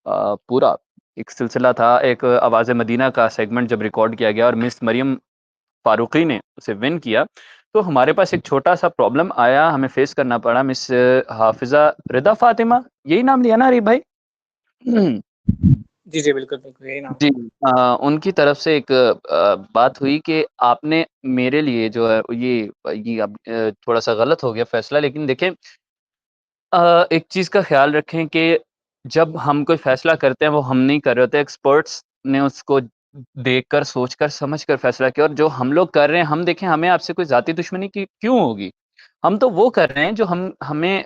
पूरा एक सिलसिला था, एक आवाज़ मदीना का सेगमेंट जब रिकॉर्ड किया गया और मिस मरियम फ़ारूक़ी ने उसे विन किया, तो हमारे पास एक छोटा-सा प्रॉब्लम आया, हमें फ़ेस करना पड़ा। मिस हाफ़िज़ा रिदा फ़ातिमा, यही नाम लिया ना अरीब भाई? जी, जी, बिल्कुल, बिल्कुल, यही नाम जी। है। उनकी तरफ से एक बात हुई कि आपने मेरे लिए जो है ये अब थोड़ा-सा गलत हो गया फ़ैसला, लेकिन देखें एक चीज़ का ख़्याल रखें कि जब हम कोई फ़ैसला करते हैं, वो हम नहीं कर रहे होते, एक्सपर्ट्स ने उसको देखकर, सोचकर, समझकर फ़ैसला किया और जो हम लोग कर रहे हैं, हम देखें हमें आपसे कोई ज़ाती दुश्मनी की क्यों होगी? हम तो वो कर रहे हैं जो हमें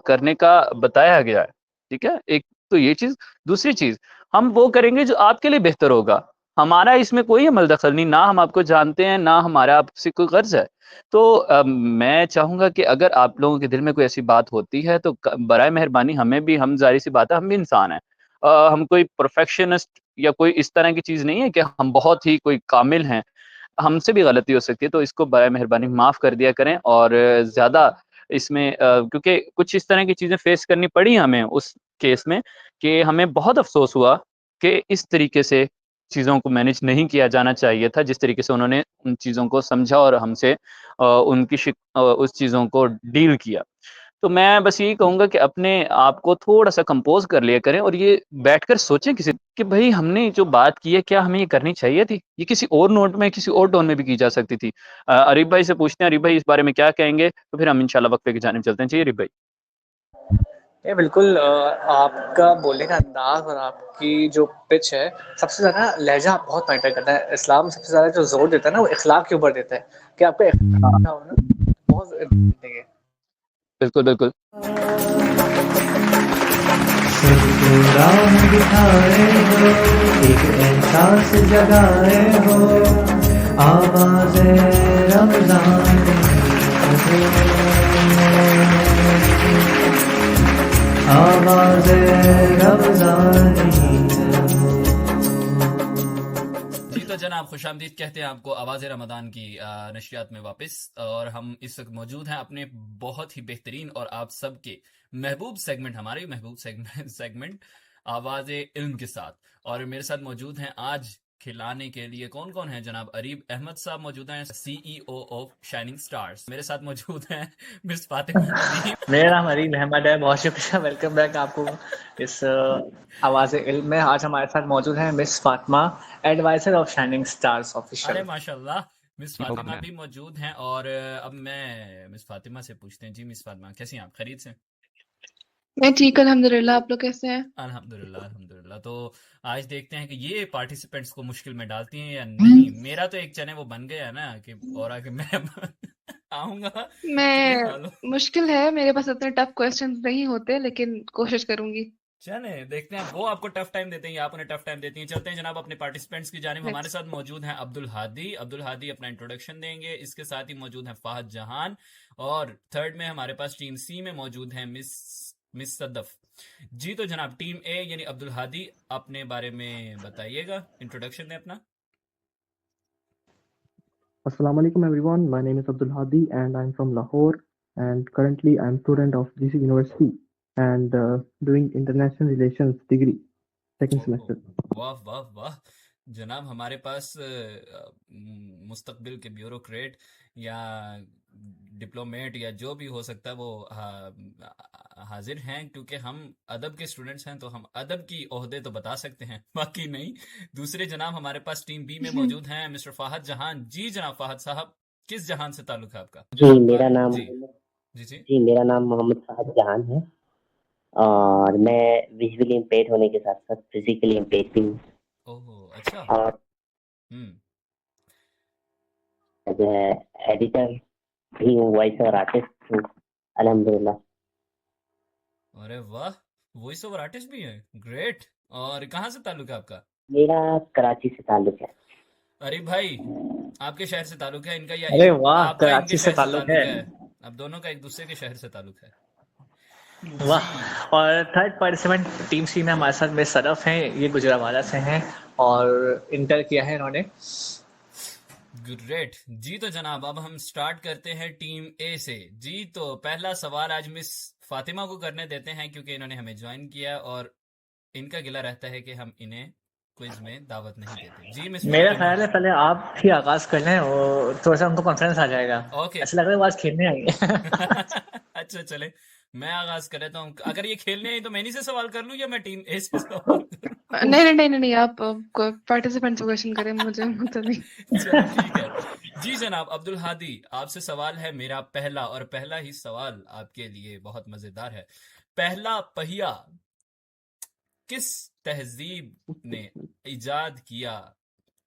करने का बताया गया है, ठीक है? एक तो ये चीज़, दूसरी चीज़, हम वो करेंगे जो आपके लिए बेहतर होगा। हमारा इसमें कोई अमल दखल नहीं, ना हम आपको जानते हैं, ना हमारा आपसे कोई ग़र्ज़ है। तो मैं चाहूँगा कि अगर आप लोगों के दिल में कोई ऐसी बात होती है तो बराए मेहरबानी हमें भी, हम ज़ाहिर-सी बात है हम भी इंसान हैं। हम कोई परफेक्शनिस्ट या कोई इस तरह की चीज़ नहीं है कि हम बहुत ही कोई कामिल हैं। हमसे भी गलती हो सकती है, तो इसको बराए मेहरबानी माफ़ कर दिया करें और ज़्यादा इसमें क्योंकि कुछ इस तरह की चीज़ें फ़ेस करनी पड़ी हमें उस केस में कि हमें बहुत अफ़सोस हुआ कि इस तरीके से चीज़ों को मैनेज नहीं किया जाना चाहिए था, जिस तरीके से उन्होंने उन चीज़ों को समझा और हमसे उस चीज़ों को डील किया। तो मैं बस यही कहूँगा कि अपने आप को थोड़ा-सा कंपोज़ कर लिया करें और ये बैठकर सोचें किसी कि भई हमने जो बात की है, क्या हमें ये करनी चाहिए थी? ये किसी और नोट में, किसी और टोन में भी की जा सकती थी। अरीब भाई से पूछते हैं, अरीब भाई इस बारे में क्या कहेंगे? तो फिर हम इंशाल्लाह वक़्फ़े की जानिब चलते हैं। जी, अरीब भाई। ये बिल्कुल आपका बोलने का अंदाज़ और आपकी जो पिच है, सबसे ज़्यादा लहज़ा बहुत मैटर करता है। इस्लाम सबसे ज़्यादा जो ज़ोर देता है ना, वो इख़लाक़ के ऊपर देता है कि आपका इख़लाक़ अच्छा हो ना, बहुत है। बिल्कुल, बिल्कुल। सबको राह दिखाए हो, एक एहसास जगाए हो, आवाज़े रमज़ान आवाज़े रमज़ान जी तो जनाब खुशामदीद कहते हैं आपको आवाज़ रमदान की नशरियात में वापस। और हम इस वक्त मौजूद हैं अपने बहुत ही बेहतरीन और आप सबके महबूब सेगमेंट, हमारे महबूब सेगमेंट आवाज़ इल्म के साथ। और मेरे साथ मौजूद हैं आज खिलाने के लिए कौन कौन है? जनाब अरीब अहमद साहब मौजूद हैं, CEO ऑफ शाइनिंग स्टार्स। मेरे साथ मौजूद हैं मिस फातिमा नदीम। मेरा नाम अरीब अहमद है, बहुत शुक्रिया, वेलकम बैक आपको इस आवाज़ इल्म में। आज हमारे साथ मौजूद हैं miss Fatima, adviser of shining stars अरे ऑफिशियल। माशाल्लाह, मिस फातिमा भी मौजूद हैं। और अब मैं मिस फातिमा से पूछते हैं। जी मिस फातिमा, कैसी हैं आप? खैरियत से? मैं ठीक अल्हम्दुलिल्लाह, आप लोग कैसे हैं? अल्हम्दुलिल्लाह अल्हम्दुलिल्लाह। तो आज देखते हैं कि ये पार्टिसिपेंट्स को मुश्किल में डालती हैं या नहीं। मेरा तो एक चने वो बन गया ना कि और आगे मैं आऊंगा चने खा लो। मैं मुश्किल है, मेरे पास इतने टफ क्वेश्चंस नहीं होते, लेकिन कोशिश करूंगी। चले देखते हैं वो आपको टफ टाइम देते हैं या आप उन्हें टफ टाइम देती हैं। चलते हैं जनाब अपने पार्टिसिपेंट्स की जानिब। हमारे साथ मौजूद हैं अब्दुल हादी। अब्दुल हादी अपना इंट्रोडक्शन देंगे। इसके साथ ही मौजूद हैं फाहद जहान। और थर्ड में हमारे पास टीम सी में मौजूद हैं मिस सदफ। जी तो जनाब टीम ए यानी अब्दुल हादी, अपने बारे में बताइएगा, इंट्रोडक्शन दें अपना। Assalamu alaikum everyone. My name is Abdul Hadi and I'm from Lahore, and currently I'm student of GC University and doing international relations degree second semester. वाह वाह वाह जनाब, हमारे पास मुस्तकबिल के ब्यूरोक्रेट या डिप्लोमेट या जो भी हो सकता है वो हाजिर हैं। क्योंकि हम अदब के स्टूडेंट्स हैं तो हम अदब की ओहदे तो बता सकते हैं, बाकी नहीं। दूसरे जनाब हमारे पास टीम बी में मौजूद हैं मिस्टर फाहद जहान। जी जनाब फाहद साहब, किस जहान से ताल्लुक है आपका? जी मेरा नाम जी जी मेरा नाम मोहम्मद फाहद जहान है और मैं विजुअली इम्पेयर्ड होने के साथ साथ फिजिकली इम्पेयर्ड भी हूँ। ओह अच्छा। और जो है एडिटर भी हूँ, वॉइस ओवर आर्टिस्ट हूँ अल्हम्दुलिल्लाह। अरे वाह, वॉइस ओवर आर्टिस्ट भी है, ग्रेट। और कहाँ से ताल्लुक है आपका? मेरा कराची से ताल्लुक है। अरे भाई आपके शहर से ताल्लुक है इनका या अरे वाह, आपका कराची इनके से शहर से ताल्लुक है। अब दोनों का एक दूसरे के शहर से ताल्लुक है। वाह। और थर्ड पार्टिसिपेंट टीम सी में हमारे साथ मिस सदफ हैं, ये गुजरावाला से हैं और इंटर किया है इन्होंने। ग्रेट। जी तो जनाब अब हम स्टार्ट करते हैं टीम ए से। जी तो पहला सवाल आज मिस फातिमा को करने देते हैं क्योंकि इन्होंने हमें ज्वाइन किया और इनका गिला रहता है कि हम इन्हें क्विज में दावत नहीं देते। जी मिस मेरा ख्याल है पहले आप ही आगाज कर लें, वो थोड़ा सा उनको कॉन्फिडेंस आ जाएगा। ओके। ऐसा लग रहा है वो आज खेलने आई है। अच्छा चले मैं आगाज कर लेता हूँ। अगर ये खेलने आई तो मैं इन्हीं से सवाल कर लूँ या मैं टीम ए से सवाल करूँ? नहीं, आप पार्टिसिपेंट से क्वेश्चन करें, मुझे तो नहीं। चलो ठीक है। जी जनाब अब्दुल हादी, आपसे सवाल है मेरा पहला, और पहला ही सवाल आपके लिए बहुत मजेदार है। पहला पहिया किस तहजीब ने इजाद किया?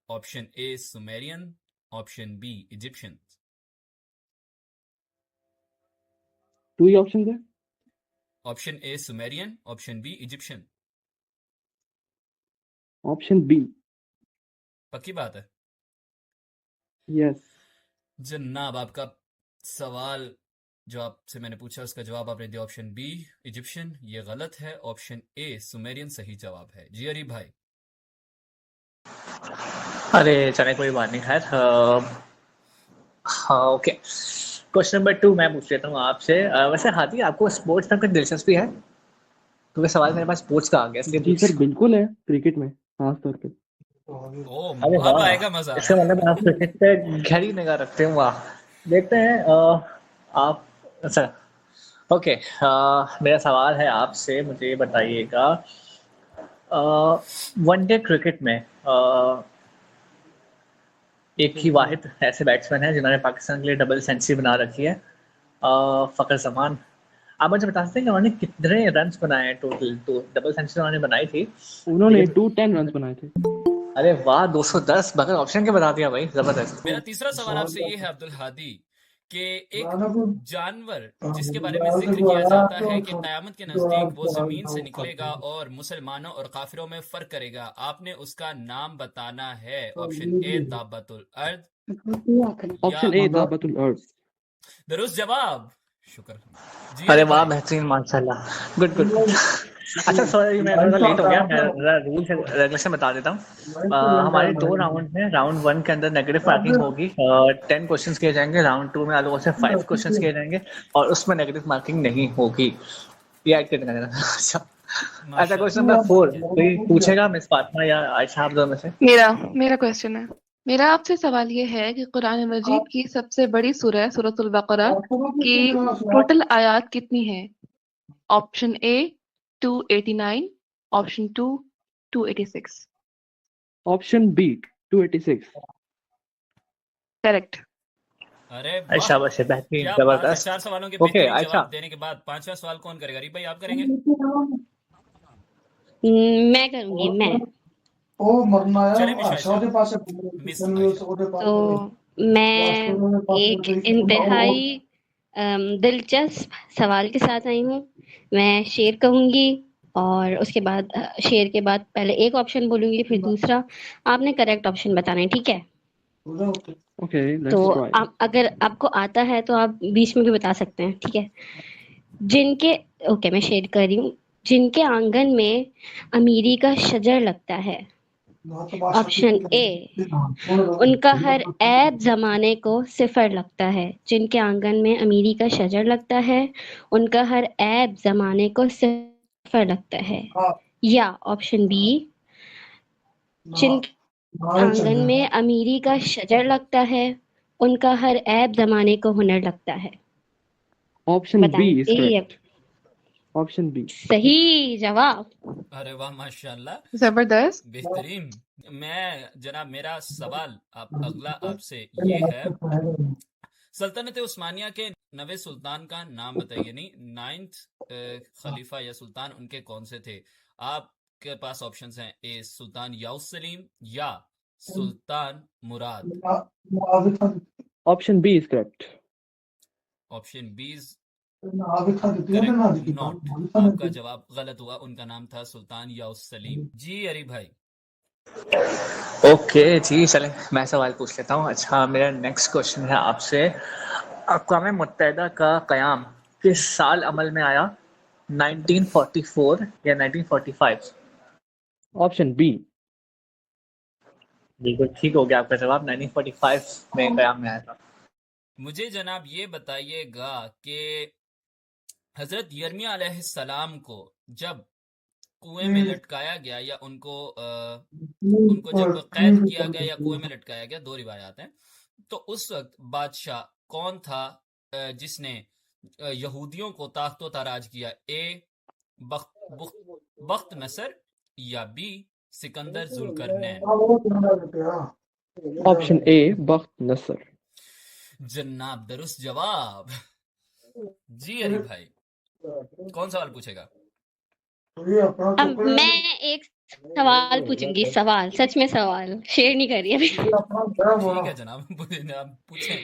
Option A Sumerian, option B Egyptian. Two ही ऑप्शन है। Option A Sumerian, option B Egyptian. Option B. पक्की बात है? यस। जनाब आपका सवाल जो आपसे मैंने पूछा उसका जवाब आपने दिया ऑप्शन बी इजिप्शियन, ये गलत है। ऑप्शन ए सुमेरियन सही जवाब है। जी अरी भाई। अरे चले कोई बात नहीं, खैर हाँ ओके। क्वेश्चन नंबर 2 मैं पूछ लेता हूँ आपसे। वैसे हाथी आपको स्पोर्ट्स में कुछ दिलचस्पी है? क्योंकि सवाल मेरे पास स्पोर्ट्स का आ गया इसलिए जी सर बिल्कुल है, क्रिकेट में खास तौर पे। अरे अब वाह, आएगा मजा। इसका मतलब आप क्रिकेट पे गहरी निगाह रखते हैं। वाह, देखते हैं आप। अच्छा ओके, मेरा सवाल है आपसे, मुझे ये बताइएगा वनडे क्रिकेट में एक ही वाहिद ऐसे बैट्समैन है जिन्होंने पाकिस्तान के लिए डबल सेंचुरी बना रखी है, फ़खर जमान। आप मुझे बता सकते हैं कि उन्होंने कितने रन्स बनाए हैं टोटल? तो डबल सेंचुरी उन्होंने बनाई थी, उन्होंने 210 रन बनाए थे। अरे वाह, 210 बगैर ऑप्शन के बता दिया भाई, जबरदस्त। मेरा तीसरा सवाल आपसे ये है अब्दुल हादी कि एक जानवर जिसके बारे में जिक्र किया जाता है कि क़यामत के नजदीक वो जमीन से निकलेगा और मुसलमानों और काफिरों में फर्क करेगा, आपने उसका नाम बताना है। ऑप्शन ए दाबतुल अर्द, ऑप्शन ए दाबतुल अर्द। दुरुस्त जवाब, शुक्र। जी अरे अली वाह, भाई। बेहतरीन, माशाल्लाह, गुड गुड। अच्छा सॉरी, मैं थोड़ा लेट हो गया, मैं रूल रेगुलेशन बता देता हूँ। हमारे 2 राउंड हैं। राउंड 1 के अंदर नेगेटिव मार्किंग होगी, 10 क्वेश्चंस किए जाएंगे। राउंड 2 में आप लोगों से 5 क्वेश्चंस किए जाएंगे और उसमें नेगेटिव मार्किंग नहीं होगी, ये ऐड कर देना। अच्छा क्वेश्चन नंबर 4 कोई पूछेगा, मिस फातिमा या आयशा, आप दोनों में से? मेरा क्वेश्चन है। मेरा आपसे सवाल ये है कि कुरान मजीद की सबसे बड़ी सूरह सूरतुल बकरा की टोटल आयात कितनी है? Option A 289, option 2 286। Option B 286। Correct. अरे अच्छा शाबाश, बेहतरीन, क्या बात है। जबरदस्त। 4 सवालों के ओके बेहतरीन आयशा, जवाब देने के बाद 5वां सवाल कौन करेगा? री भाई आप करेंगे? मैं करूंगी, मैं। चलिए मिस आयशा। तो मैं एक इंतहाई दिलचस्प सवाल के साथ आई हूँ। मैं शेर कहूंगी और उसके बाद शेर के बाद पहले एक ऑप्शन बोलूंगी, फिर दूसरा। आपने करेक्ट ऑप्शन बताना है, ठीक है? ओके लेट्स तो ट्राई। अगर आपको आता है तो आप बीच में भी बता सकते हैं, ठीक है? जिनके ओके मैं शेर कर रही हूँ। जिनके आंगन में अमीरी का शजर लगता है। ऑप्शन ए, उनका हर ऐब जमाने को सिफर लगता है। जिनके आंगन में अमीरी का शजर लगता है, उनका हर ऐब जमाने को सिफर लगता है। या ऑप्शन बी, जिनके आंगन में अमीरी का शजर लगता है, उनका हर ऐब जमाने को हुनर लगता है। ऑप्शन बी इज बताएं करेक्ट। ऑप्शन बी सही जवाब। अरे वाह माशाल्लाह, जबरदस्त। बेहतरीन। मैं जनाब मेरा सवाल अगला आपसे ये है, सल्तनत उस्मानिया के 9वें सुल्तान का नाम बताइए, यानी 9th खलीफा या सुल्तान उनके कौन से थे? आपके पास ऑप्शंस हैं, ए सुल्तान याउस सलीम या सुल्तान Murad. Option B is correct. Option B is correct not, आपका जवाब गलत हुआ। उनका नाम था सुल्तान याउस सलीम। जी अरी भाई। ओके जी, चलें मैं सवाल पूछ लेता हूँ। अच्छा मेरा नेक्स्ट क्वेश्चन है आपसे, अक़वाम मुत्तहिदा का क़याम किस साल अमल में आया? 1944 या 1945? Option B. बिल्कुल ठीक हो गया आपका जवाब, 1945 में क़याम में आया था। मुझे जनाब ये बताइएगा कि हजरत यर्मिया अलैहिस्सलाम को जब कुएं में लटकाया गया या उनको जब कैद किया गया या कुएं में लटकाया गया, 2 रिवायात हैं, तो उस वक्त बादशाह कौन था जिसने यहूदियों को ताख्तो ताराज किया? ए बख्त नसर या बी सिकंदर जुल्करनैन? ऑप्शन ए बख्त नसर। जनाब दुरुस्त जवाब। जी अली भाई, कौन सवाल पूछेगा? अब मैं एक सवाल पूछूंगी, सवाल सच में सवाल, शेयर नहीं कर रही अभी। ठीक है जनाब, पूछें।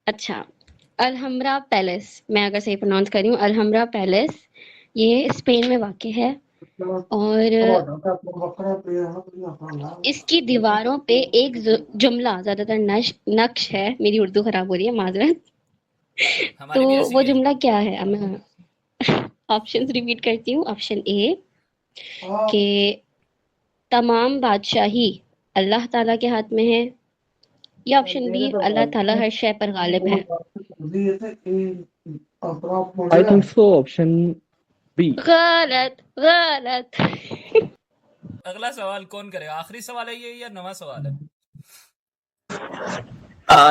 अच्छा, अलहम्रा पैलेस, मैं अगर सही प्रोनाउंस कर रही हूँ, अलहम्रा पैलेस ये स्पेन में वाक़ है। और इसकी दीवारों पे एक जुमला, ज्यादातर नक्श है, मेरी उर्दू खराब हो रही है, माजरत। हमारी तो भी ऐसी वो है। जुमला क्या है? अब मैं ऑप्शंस रिपीट करती हूँ। ऑप्शन ए कि तमाम बादशाही अल्लाह ताला के हाथ में है, या ऑप्शन बी अल्लाह ताला हर शय पर गालिब है। I think so. Option B. गलत गलत। अगला सवाल कौन करेगा? आखिरी सवाल है ये या नवा सवाल है?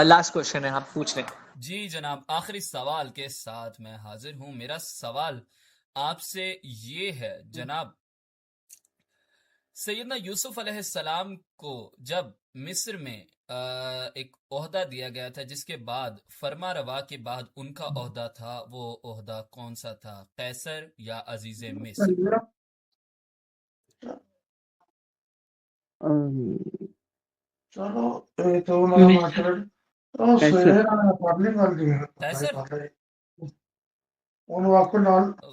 लास्ट क्वेश्चन है, आप पूछ लें। जी जनाब, आखिरी सवाल के साथ मैं हाजिर हूं। मेरा सवाल आपसे ये है जनाब, सैयदना यूसुफ अलैहिस्सलाम को जब मिस्र में एक ओहदा दिया गया था, जिसके बाद फरमा रवा के बाद उनका ओहदा था, वो ओहदा कौन सा था? कैसर या अजीज मिस्र? कैसर?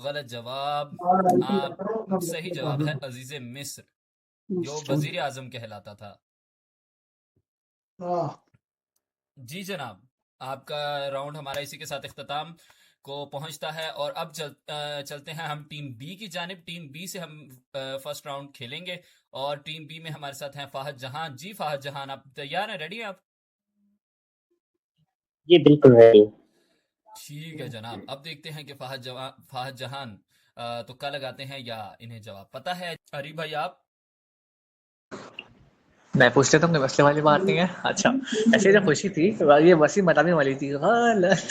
गलत जवाब। आप सही जवाब है अजीज मिस्र, जो वजीर आजम कहलाता था। जी जनाब, आपका राउंड हमारा इसी के साथ इख्तिताम को पहुंचता है और अब चलते हैं हम टीम बी की जानिब। टीम बी से हम फर्स्ट राउंड खेलेंगे और टीम बी में हमारे साथ हैं फाहद जहान। जी फाहद जहान, आप तैयार हैं? रेडी हैं आप? जी बिल्कुल रेडी। ठीक है जनाब, अब देखते हैं कि फाहद जहान तुक्का लगाते हैं या इन्हें जवाब पता है। अरी भाई आप? मैं पूछ लेता हूँ, मसले वाली बात नहीं है। अच्छा, ऐसे जब खुशी थी तो ये वसीम बताने वाली थी। गलत।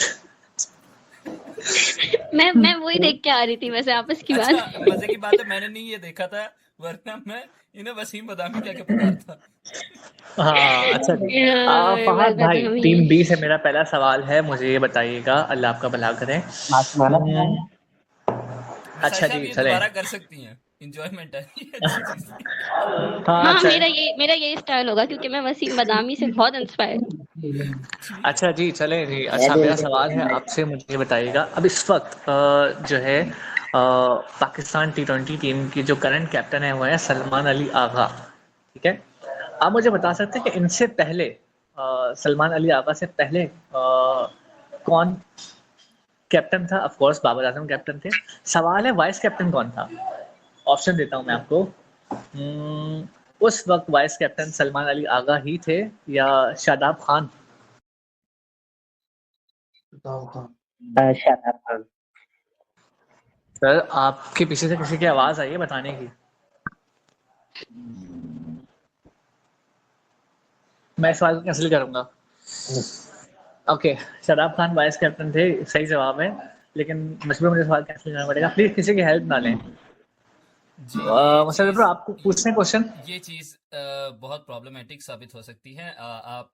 मैं वही देख के आ रही थी वैसे, आपस की बात। अच्छा, मजे की बात है, मैंने नहीं ये देखा था, वरना मैं इन्हें वसीम बदामी क्या पुकारता। हाँ अच्छा जी। फहद भाई, टीम बी से मेरा पहला सवाल है, मुझे ये बताइएगा, अल्लाह आपका भला करे। अच्छा जी, चले। दोबारा कर सकती हैं, एंजॉयमेंट है। अच्छी चीज है। हाँ, मेरा यही स्टाइल होगा, क्योंकि मैं वसीम बदामी से बहुत इंस्पायर। अच्छा जी, चले जी। अच्छा, मेरा सवाल है आपसे, मुझे बताइएगा, अब इस वक्त जो है पाकिस्तान T20 टीम की जो करंट कैप्टन है वो है सलमान अली आगा। ठीक है, आप मुझे बता सकते हैं कि इनसे पहले सलमान अली आगा से पहले कौन कैप्टन था? Of course Babar Azam captain थे। सवाल है वाइस कैप्टन कौन था? ऑप्शन देता हूं मैं आपको। उस वक्त वाइस कैप्टन सलमान अली आगा ही थे या शादाब खान? शादाब खान। सर, आपके पीछे से किसी की आवाज आई है बताने की। मैं इस सवाल को कैंसिल करूंगा। Okay, Shadab Khan vice captain थे, सही जवाब है, लेकिन मजबूर मुझे सवाल कैंसिल करना पड़ेगा। प्लीज किसी की हेल्प ना लें। मुशर्रफ, आपको पूछने क्वेश्चन। ये चीज बहुत प्रॉब्लमेटिक साबित हो सकती है। आप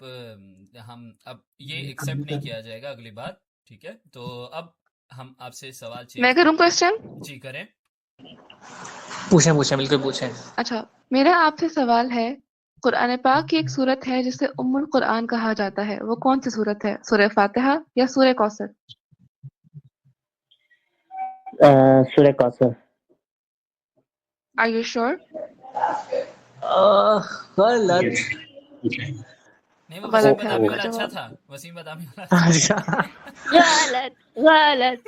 हम अब ये एक्सेप्ट नहीं किया जाएगा अगली बार, ठीक है? तो अब हम आपसे सवाल मैं करूं क्वेश्चन? जी करें। पूछें, बिल्कुल पूछें। अच्छा, मेरा आपसे सवाल है, कुरान पाक की एक सूरत है जिसे उम्मुल कुरान कहा जाता है, वो कौन सी सूरत है? सूरह फातिहा या सूरह कौसर? सूरह कौसर। Are you sure? गलत। नहीं, वो वसीम बदामी वाला अच्छा था। वसीम बदामी वाला गलत।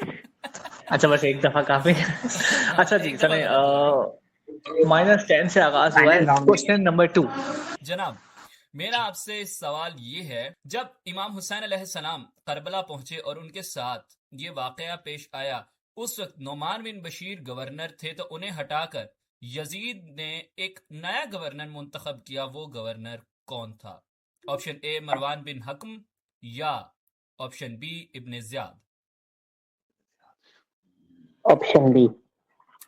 अच्छा, बस एक दफा काफी। अच्छा जी, चले। -10 से आगाज हुआ है। क्वेश्चन नंबर 2 जनाब, मेरा आपसे सवाल ये है, जब इमाम हुसैन अलैहिस्सलाम करबला पहुंचे और उनके साथ ये वाकया पेश आया, उस वक्त नोमान बिन बशीर गवर्नर थे, तो उन्हें हटाकर यजीद ने एक नया गवर्नर मुंतखब किया। वो गवर्नर कौन था? ऑप्शन ए मरवान बिन हकम या option B Ibn Ziyad? Option B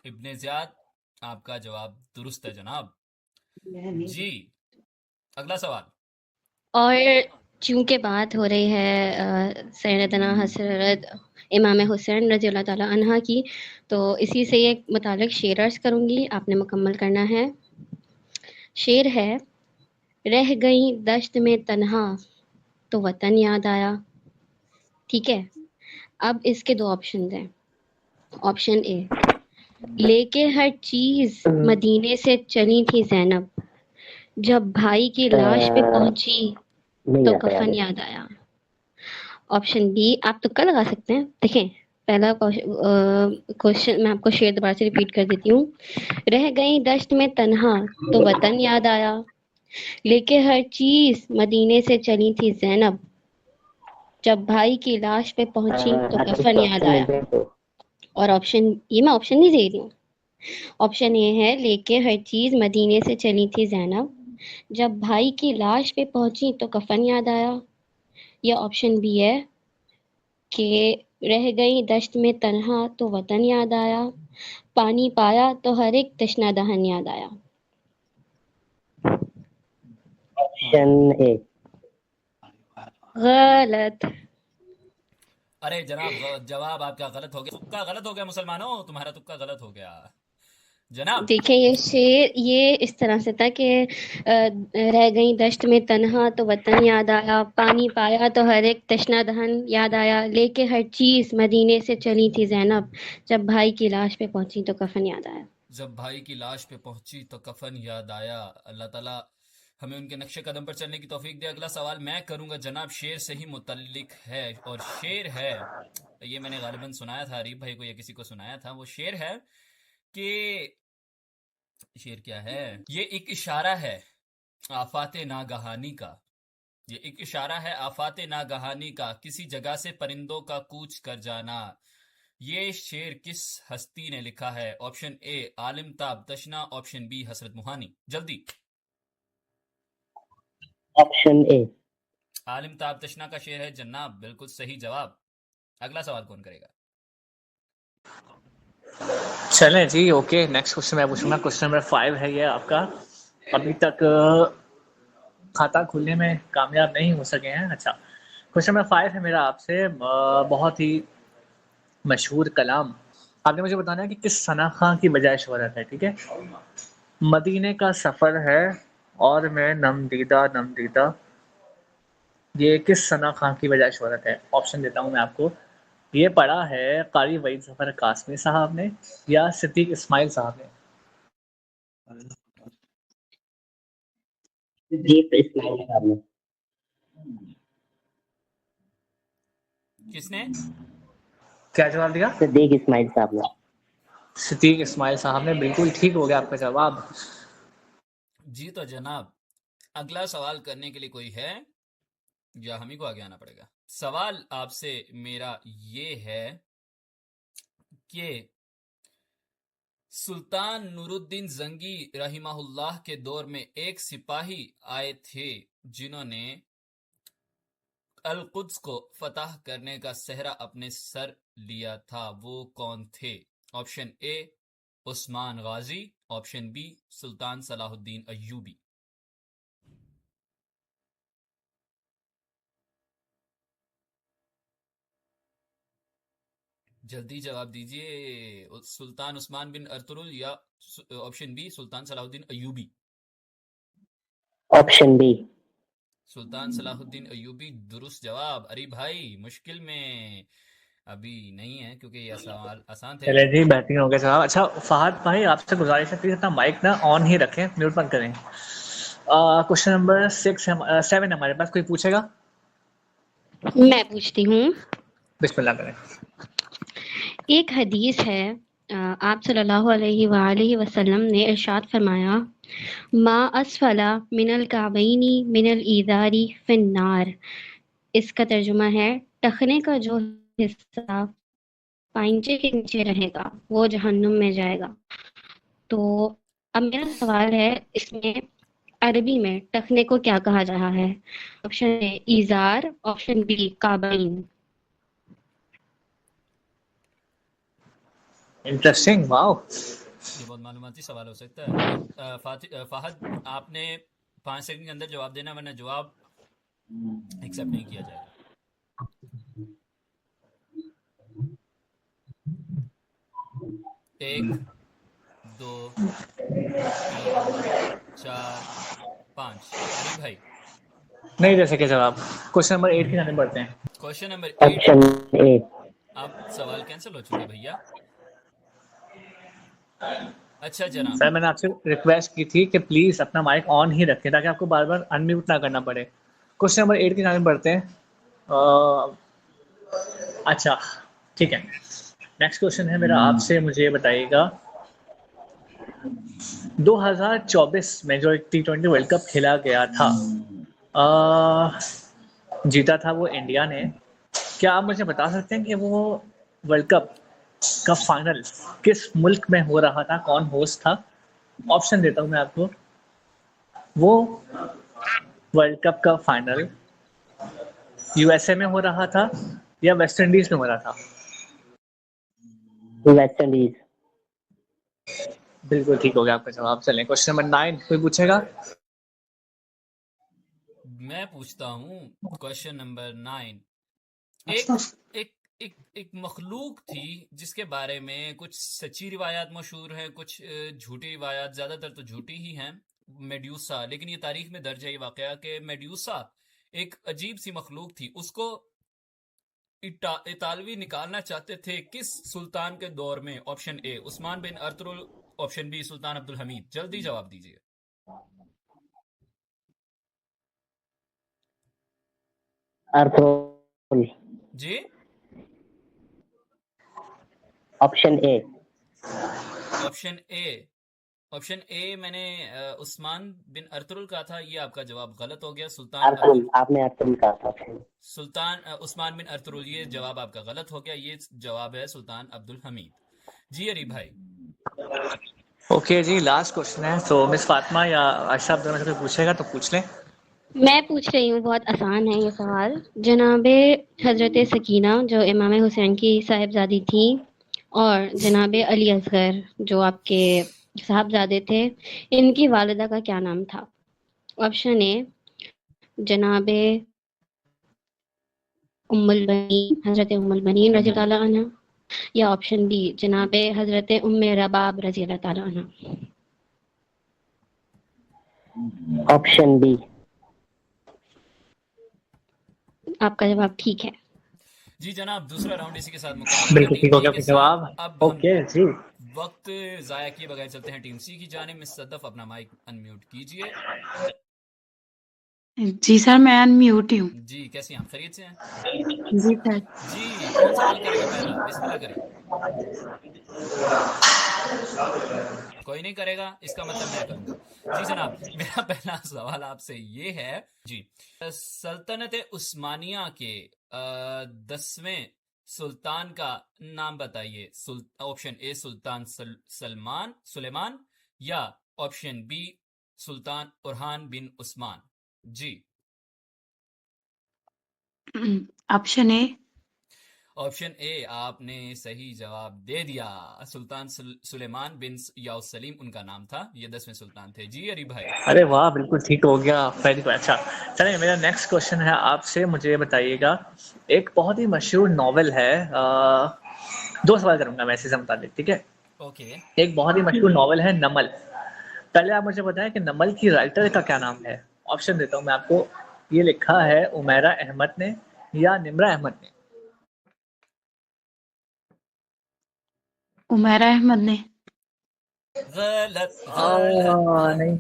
Ibn Ziyad आपका जवाब दुरुस्त है जनाब। जी, अगला सवाल। और चूंकि बात हो रही है सैयदना हज़रत इमाम हुसैन रज़ी अल्लाह ताला अन्हा की, तो इसी से ये मुतालिक शेर अर्ज़ करूँगी, आपने मुकम्मल करना है। शेर है, रह गई दश्त में तन्हा तो वतन याद आया। ठीक है, अब इसके 2 ऑप्शन हैं। ऑप्शन ए, लेके हर चीज मदीने से चली थी ज़ैनब, जब भाई की लाश पे पहुंची नहीं तो आता याद कफन है। याद आया। ऑप्शन बी, आप तुक्का लगा सकते हैं। देखें, पहला क्वेश्चन मैं आपको शेर दोबारा से रिपीट कर देती हूँ। रह गई दश्त में तन्हा तो वतन याद आया, लेके हर चीज मदीने से चली थी ज़ैनब, जब भाई की लाश पे पहुंची तो अच्छा, कफन इसका याद ऑप्शन आया। मिल जाए तो। और ऑप्शन, ये मैं ऑप्शन नहीं दे रही हूँ। ऑप्शन ए है लेके हर चीज मदीने से चली थी ज़ैनब, जब भाई की लाश पे पहुंची तो कफन याद आया। या ऑप्शन बी है कि रह गई दश्त में तन्हा तो वतन याद आया, पानी पाया तो हर एक तश्ना दहन याद आया। Option A. गलत। अरे जनाब, जवाब आपका गलत हो गया, तुक्का गलत हो गया मुसलमानों, तुम्हारा तुक्का गलत हो गया जनाब। देखिए, ये शेर ये इस तरह से था कि रह गई दश्त में तन्हा तो वतन याद आया, पानी पाया तो हर एक तश्ना दहन याद आया, लेके हर चीज मदीने से चली थी ज़ैनब, जब भाई की लाश पे पहुंची तो कफन याद आया। जब भाई की लाश पे पहुंची तो कफन याद आया। अल्लाह ताला हमें उनके नक्शे कदम पर चलने की तौफीक दे। अगला सवाल मैं करूंगा जनाब, शेर से ही मुतल्लिक है, और शेर है, ये मैंने गालिबन सुनाया था अरीब भाई को या किसी को सुनाया था। वो शेर है कि शेर क्या है, ये एक इशारा है आफाते नागहानी का, ये एक इशारा है आफाते नागहानी का, किसी जगह से परिंदों का कूच कर जाना। ये शेर किस हस्ती ने लिखा है? ऑप्शन ए आलिम ताब तशना, ऑप्शन बी हसरत मुहानी। जल्दी। Option A. आलिम ताब तशना का शेर है जनाब, बिल्कुल सही जवाब। अगला सवाल कौन करेगा? चलें जी, ओके। नेक्स्ट क्वेश्चन मैं पूछूंगा। क्वेश्चन नंबर 5 है ये आपका। अभी तक खाता खुलने में कामयाब नहीं हो सके हैं। अच्छा, क्वेश्चन नंबर 5 है मेरा आपसे। बहुत ही मशहूर कलाम, आपने मुझे बताना है कि किस सना खां की बजाय शोहरत है, ठीक है। मदीने का सफ़र है और मैं नम दीदा, ये किस सना खां की बजाय शोहरत है? ऑप्शन देता हूँ मैं आपको। ये पढ़ा है कारी वहीद ज़फ़र कासमी साहब ने या सिद्दीक इस्माइल साहब ने? सिद्दीक इस्माइल साहब ने। किसने? क्या जवाब दिया? सिद्दीक इस्माइल साहब ने। सिद्दीक इस्माइल साहब ने, बिल्कुल ठीक हो गया आपका जवाब। जी तो जनाब, अगला सवाल करने के लिए कोई है या हम ही को आगे आना पड़ेगा? सवाल आपसे मेरा ये है कि सुल्तान नूरुद्दीन जंगी रहिमहुल्लाह के दौर में एक सिपाही आए थे जिन्होंने अल-कुद्स को फतह करने का सहरा अपने सर लिया था। वो कौन थे? Option A Usman Ghazi, option B सुल्तान सलाहुद्दीन अय्यूबी। जल्दी जवाब दीजिए। सुल्तान उस्मान बिन अर्तुरुल या ऑप्शन बी सुल्तान सलाहुद्दीन अय्यूबी। ऑप्शन बी सुल्तान सलाहुद्दीन अय्यूबी दुरुस्त जवाब। अरे भाई, मुश्किल में अभी नहीं है क्योंकि ये सवाल आसान थे। चले जी, बेहतरीन हो गया जवाब। अच्छा फहद भाई, आपसे गुजारिश है प्लीज अपना माइक ना ऑन ही रखें, म्यूट मत करें। क्वेश्चन नंबर 7 हमारे पास। कोई पूछेगा? मैं पूछती हूँ। बिस्मिल्लाह करें। एक हदीस है, आप सल्लल्लाहु अलैहि वसल्लम ने इरशाद फरमाया, मा असफला मिनल काबैनी मिनल ईजारी फिन्नार। इसका तर्जुमा है, टखने का जो हिस्सा पाइंचे के नीचे रहेगा वो जहन्नुम में जाएगा। तो अब मेरा सवाल है, इसमें अरबी में टखने को क्या कहा जा रहा है? ऑप्शन ए ईजार, ऑप्शन बी काबैन। Interesting, wow. ये बहुत मालूमाती सवाल हो सकता है। फहद, आपने 5 सेकंड के अंदर जवाब देना, वरना जवाब एक्सेप्ट नहीं किया जाएगा। एक, 2, 3, 4, 5। अरे भाई नहीं दे सके जवाब। क्वेश्चन नंबर 8 की जाने बढ़ते हैं। Question number 8। Option A. अब सवाल कैंसिल हो चुके भैया। अच्छा जनाब। सर मैंने आपसे रिक्वेस्ट की थी कि प्लीज अपना माइक ऑन ही रखें ताकि आपको बार बार अनम्यूट ना करना पड़े। क्वेश्चन नंबर 8 की जानिब बढ़ते हैं। अच्छा ठीक है, नेक्स्ट क्वेश्चन है मेरा आपसे, मुझे ये बताइएगा 2024 में जो T20 वर्ल्ड कप खेला गया था, जीता था वो इंडिया ने। क्या आप मुझे बता सकते हैं कि वो वर्ल्ड कप का फाइनल किस मुल्क में हो रहा था, कौन होस्ट था? ऑप्शन देता हूं मैं आपको। वो वर्ल्ड कप का फाइनल यूएसए में हो रहा था या वेस्ट इंडीज में हो रहा था? West Indies. बिल्कुल ठीक हो गया आपका जवाब। चलें क्वेश्चन नंबर 9 कोई पूछेगा? मैं पूछता हूँ क्वेश्चन नंबर 9। एक मखलूक थी जिसके बारे में कुछ सच्ची रिवायात मशहूर हैं, कुछ झूठी रिवायात, ज्यादातर तो झूठी ही हैं, मेड्यूसा। लेकिन ये तारीख में दर्ज है ये वाकया कि मेड्यूसा एक अजीब सी मखलूक थी, उसको इतालवी निकालना चाहते थे किस सुल्तान के दौर में? Option A Osman bin Ertugrul, option B सुल्तान अब्दुल हमीद। जल्दी जवाब दीजिए। अर्तुगरुल। जी ऑप्शन ए। ऑप्शन ए मैंने उस्मान बिन अर्तुगरुल कहा था, ये आपका जवाब गलत हो गया। सुल्तान अब्दुल, आपने अर्तुगरुल कहा था। सुल्तान उस्मान बिन अर्तुगरुल, ये जवाब आपका गलत हो गया। ये जवाब है सुल्तान अब्दुल हमीद। जी अरी भाई। ओके जी, लास्ट क्वेश्चन है, तो मिस फातिमा या आयशा दोनों से कोई पूछेगा तो पूछ लें। मैं पूछ रही हूँ, बहुत आसान है ये सवाल। जनाबे हजरत सकीना जो इमाम हुसैन की साहिबजादी थी, और जनाबे अली असगर जो आपके साहबजादे थे, इनकी वालिदा का क्या नाम था? ऑप्शन ए जनाबे उम्मुल बनीन, हजरत उम्मुल बनीन रज़ी अल्लाह अन्हा, या ऑप्शन बी जनाबे हजरत उम्मे रबाब रज़ी अल्लाह ताला अन्हा। Option B. आपका जवाब ठीक है। जी जनाब, दूसरा राउंड इसी के साथ मुकम्मल है बिल्कुल टीम ठीक हो बी गया के आपका साथ। जवाब। अब ओके हम जी, वक्त जाया किए बगैर चलते हैं टीम सी की जानिब। मिस सदफ अपना माइक अनम्यूट कीजिए। जी सर, मैं अनम्यूट ही हूँ। जी कैसी हैं आप, खैरियत से हैं? जी सर। जी कौन सवाल करेगा पहला? बिस्मिल्लाह करें। कोई नहीं करेगा, इसका मतलब मैं करूंगा। जी जनाब, मेरा पहला सवाल आपसे ये है जी, सल्तनत उस्मानिया के 10वें सुल्तान का नाम बताइए। ऑप्शन ए सुल्तान सुलेमान, या ऑप्शन बी सुल्तान उरहान बिन उस्मान। जी ऑप्शन ए। ऑप्शन ए आपने सही जवाब दे दिया। सुल्तान सुलेमान बिन याउस सलीम उनका नाम था, ये 10वें सुल्तान थे। जी अरी भाई। अरे वाह, बिल्कुल ठीक हो गया, वेरी गुड। अच्छा चलिए, मेरा नेक्स्ट क्वेश्चन है आपसे, मुझे ये बताइएगा एक बहुत ही मशहूर नॉवेल है, दो सवाल करूंगा मैं इसी से मुताबिक, ठीक है? ओके। एक बहुत ही मशहूर नॉवेल है नमल। पहले आप मुझे बताएं कि नमल की राइटर का क्या नाम है। ऑप्शन देता हूं मैं आपको। ये लिखा है उमैरा अहमद ने या निम्रा अहमद ने? उमैरा अहमद ने। गलत नहीं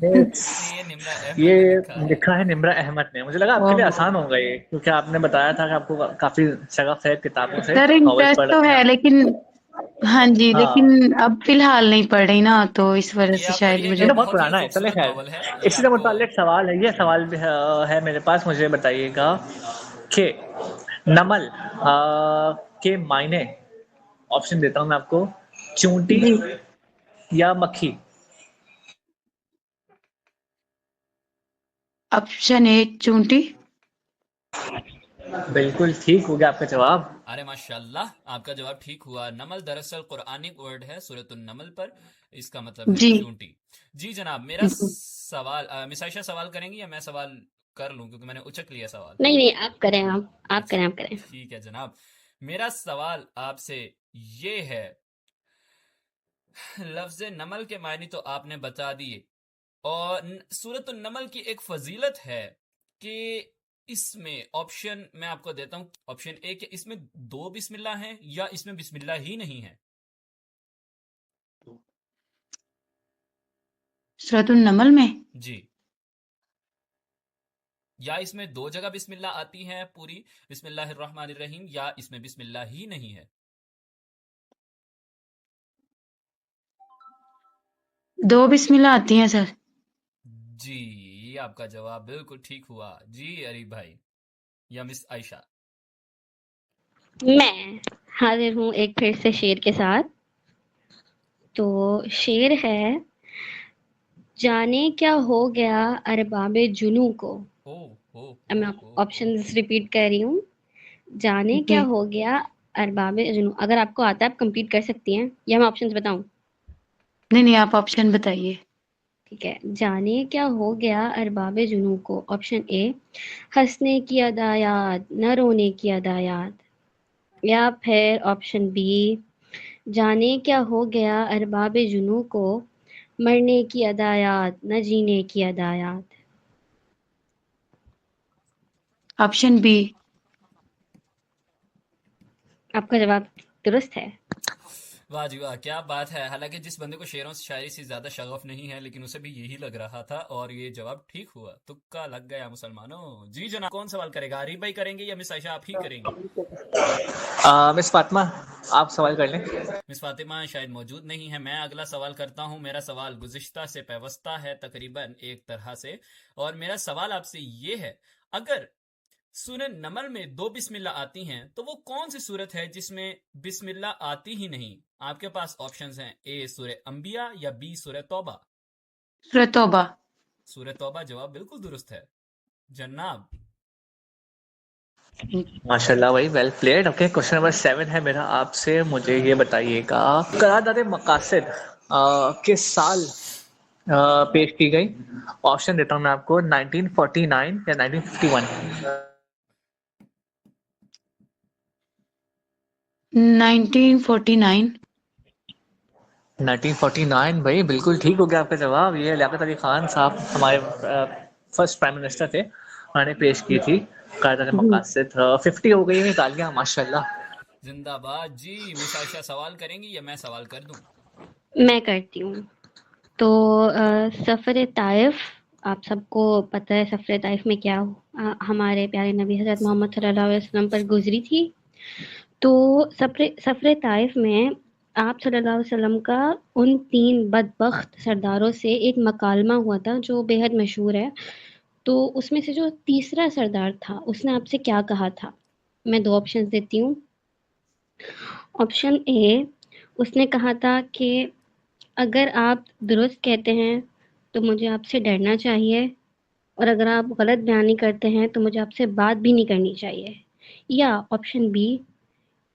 ये निम्रा अहमद ये ने लिखा है। लिखा है निम्रा अहमद ने। मुझे लगा आपके लिए आसान होगा ये, क्योंकि आपने बताया था कि आपको काफी शगफ है किताबों से, सर नॉवेल्स इंटरेस्ट पढ़ तो रखे हैं है, आप। लेकिन हाँ जी, हाँ, लेकिन अब फिलहाल नहीं पढ़ रही ना, तो इस वजह ये से आप शायद पढ़िएगा, मुझे। ये तो बहुत बहुत ही पुराना है। चले खूबसूरत खैर, नॉवल है ये इसी से आपको। मुताल्लिक सवाल है, ये सवाल भी है मेरे पास। मुझे बताइएगा कि नमल के मायने, ऑप्शन देता हूँ मैं आपको, चूंटी जी या मक्खी? ऑप्शन ए चूंटी। बिल्कुल ठीक हो गया आपका जवाब। अरे माशाल्लाह, आपका जवाब ठीक हुआ। नमल दरअसल कुरानिक वर्ड है सूरतुन नमल पर, इसका मतलब है जी चूंटी। जी जनाब, मेरा सवाल मिस आयशा सवाल करेंगी या मैं सवाल कर लूं, क्योंकि मैंने उचक लिया सवाल। नहीं नहीं, आप करें, आप अच्छा करें, आप करें। ठीक है जनाब, मेरा सवाल आपसे ये है, लफ्ज नमल के मायने तो आपने बता दिए, और सूरतुन नमल की एक फजीलत है कि इसमें ऑप्शन मैं आपको देता हूं। ऑप्शन ए कि इसमें 2 बिस्मिल्लाह हैं, या इसमें बिस्मिल्लाह ही नहीं है। सूरतुन नमल में जी, या इसमें 2 जगह बिस्मिल्लाह आती है पूरी बिस्मिल्लाहिर्रहमानिर्रहीम, या इसमें बिस्मिल्लाह ही नहीं है। 2 बिस्मिल्लाह आती हैं सर। जी, ये आपका जवाब बिल्कुल ठीक हुआ। जी अरीब भाई या मिस आयशा। मैं हाजिर हूँ एक फिर से शेर के साथ। तो शेर है, जाने क्या हो गया अरबाबे जुनू को। अब मैं ऑप्शंस रिपीट कर रही हूँ। जाने क्या हो गया अरबाबे जुनू। अगर आपको आता है आप कंप्लीट कर सकती हैं, या मैं ऑप्शंस बताऊं? नहीं, आप ऑप्शन बताइए। ठीक है। जाने क्या हो गया अरबाबे जुनू को। ऑप्शन ए, हंसने की अदा याद न रोने की अदा याद। या फिर ऑप्शन बी, जाने क्या हो गया अरबाबे जुनू को, मरने की अदा याद न जीने की अदा याद। Option B. आपका जवाब दुरुस्त है। वाह जी वाह, क्या बात है। हालांकि जिस बंदे को शेरों शायरी से ज्यादा शगफ नहीं है, लेकिन उसे भी यही लग रहा था और ये जवाब ठीक हुआ। तुक्का लग गया मुसलमानों। जी जनाब, कौन सवाल करेगा? आरिफ भाई करेंगे या मिस आयशा आप ही करेंगे? मिस फातिमा आप सवाल कर लें। मिस फातिमा शायद मौजूद नहीं है। मैं अगला सवाल करता हूं। मेरा सवाल गुज़िश्ता से पैवस्ता है तकरीबन एक तरह से, और मेरा सवाल आपसे ये है, अगर सूरह नमल में 2 बिस्मिल्लाह आती हैं तो वो कौन सी सूरत है जिसमें बिस्मिल्लाह आती ही नहीं? आपके पास ऑप्शंस हैं, ए सूरह अंबिया या बी सूरह तौबा। सूरह तौबा। सूरह तौबा जवाब बिल्कुल दुरुस्त है जनाब। माशाल्लाह भाई, well played. Okay, question number 7 है मेरा आपसे। मुझे ये बताइएगा, करारदाद मकासिद किस साल पेश की गई? ऑप्शन देता हूँ मैं आपको, 1949 या 1951। 1949। 1949 भाई, बिल्कुल ठीक हो गया आपका जवाब। ये लियाकत अली खान साहब हमारे फर्स्ट प्राइम मिनिस्टर थे, उन्होंने पेश की थी करारदाद मकासिद। 50 हो गई, निकाल गया माशाल्लाह। जिंदाबाद। जी मिस आयशा सवाल करेंगी या मैं सवाल कर दूं? मैं करती हूँ। तो सफ़र ताइफ, आप सबको पता है सफ़र ताइफ में क्या हमारे प्यारे नबी हज़रत मोहम्मद सल्लल्लाहु अलैहि वसल्लम पर गुजरी थी। तो सफ़र ताइफ में आप सल्लल्लाहु अलैहि वसल्लम का उन 3 बदबख्त सरदारों से एक मकालमा हुआ था जो बेहद मशहूर है। तो उसमें से जो तीसरा सरदार था उसने आपसे क्या कहा था? मैं 2 ऑप्शंस देती हूँ। ऑप्शन ए, उसने कहा था कि अगर आप दुरुस्त कहते हैं तो मुझे आपसे डरना चाहिए, और अगर आप गलत बयानी करते हैं तो मुझे आपसे बात भी नहीं करनी चाहिए। या ऑप्शन बी,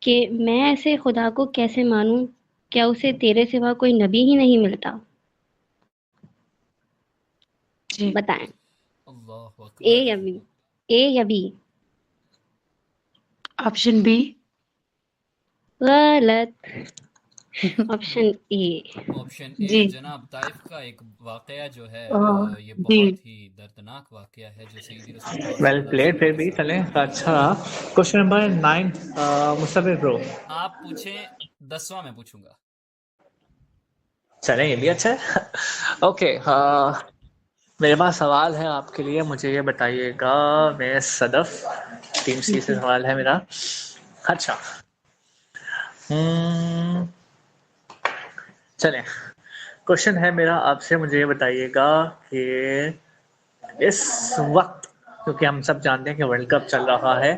कि मैं ऐसे खुदा को कैसे मानूं, क्या उसे तेरे सिवा कोई नबी ही नहीं मिलता? बताएं, ए या बी? ए या बी? Option B. गलत। Option A. ऑप्शन ए जनाब। ताइफ का एक वाकया जो है ये बहुत ही दर्दनाक वाकया है जो सईदी रसूल। Well played. फिर भी चलें, अच्छा। क्वेश्चन नंबर 9 मुस्तफिर ब्रो आप पूछें, 10वां मैं पूछूंगा। चलें, ये भी अच्छा है। ओके, मेरे पास सवाल है आपके लिए। मुझे ये बताइएगा, मैं सदफ टीम सी से सवाल है मेरा। अच्छा, चलें, क्वेश्चन है मेरा आपसे। मुझे ये बताइएगा कि इस वक्त, क्योंकि हम सब जानते हैं कि वर्ल्ड कप चल रहा है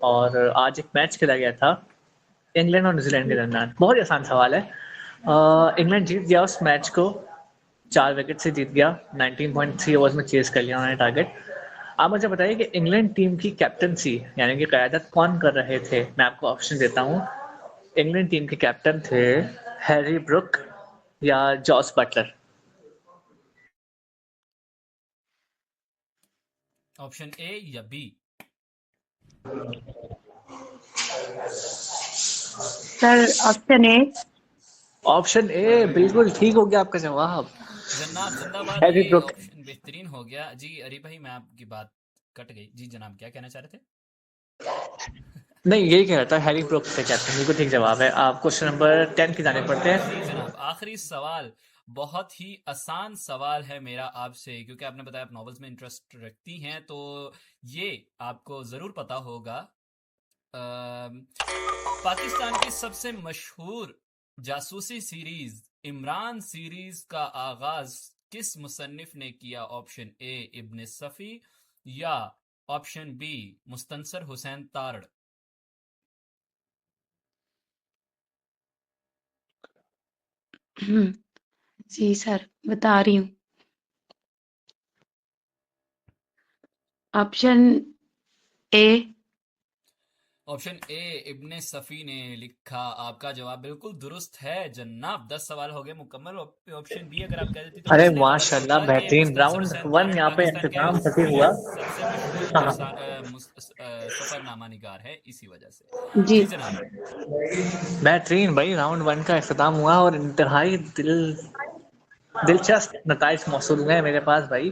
और आज एक मैच खेला गया था इंग्लैंड और न्यूजीलैंड के दरमियान। बहुत ही आसान सवाल है। इंग्लैंड जीत गया उस मैच को, 4 विकेट से जीत गया। 19.3 ओवर्स में चेस कर लिया उन्होंने टारगेट। आप मुझे बताइए कि इंग्लैंड टीम की कैप्टनसी यानी कि क़यादत कौन कर रहे थे? मैं आपको ऑप्शन देता हूँ। इंग्लैंड टीम के कैप्टन थे हैरी ब्रुक या जॉस बटलर। ऑप्शन ए या B? Sir option A. Option A बिल्कुल ठीक हो गया आपका जवाब जनाब। जिंदाबाद। ये ऑप्शन बेहतरीन हो गया। जी अरी भाई, मैं आपकी बात कट गई। जी जनाब, क्या कहना चाह रहे थे? नहीं, यही कह रहा था, हैरी ब्रुक थे कैप्टन। बिल्कुल ठीक जवाब है। आप क्वेश्चन नंबर 10 की जाने पड़ते हैं। जनाब, आखिरी सवाल बहुत ही आसान सवाल है मेरा आपसे, क्योंकि आपने बताया आप नॉवेल्स में इंटरेस्ट रखती हैं, तो ये आपको जरूर पता होगा। पाकिस्तान की सबसे मशहूर जासूसी सीरीज इमरान सीरीज का आगाज किस मुसन्निफ ने किया? ऑप्शन ए इब्न सफी या ऑप्शन बी मुस्तनसर हुसैन तारड़। जी सर, बता रही हूँ। Option A. ऑप्शन ए इब्ने सफी ने लिखा। आपका जवाब बिल्कुल दुरुस्त है जनाब। 10 सवाल हो गए मुकम्मल। ऑप्शन बी अगर आप कह देती तो अरे इसने गलत माशाल्लाह, सोचा कि बेहतरीन। मुस्तनसर राउंड हुसैन 1 तारड़ यहाँ पे पाकिस्तान के इख्तिताम सही हुआ। सबसे मशहूर हाँ। सफरनामा निगार है, इसी वजह से। जी जी जनाब। बेहतरीन भाई, राउंड 1 का इख्तिताम हुआ और इंतहाई दिलचस्प नताइज मौसूल हुए हैं मेरे पास भाई।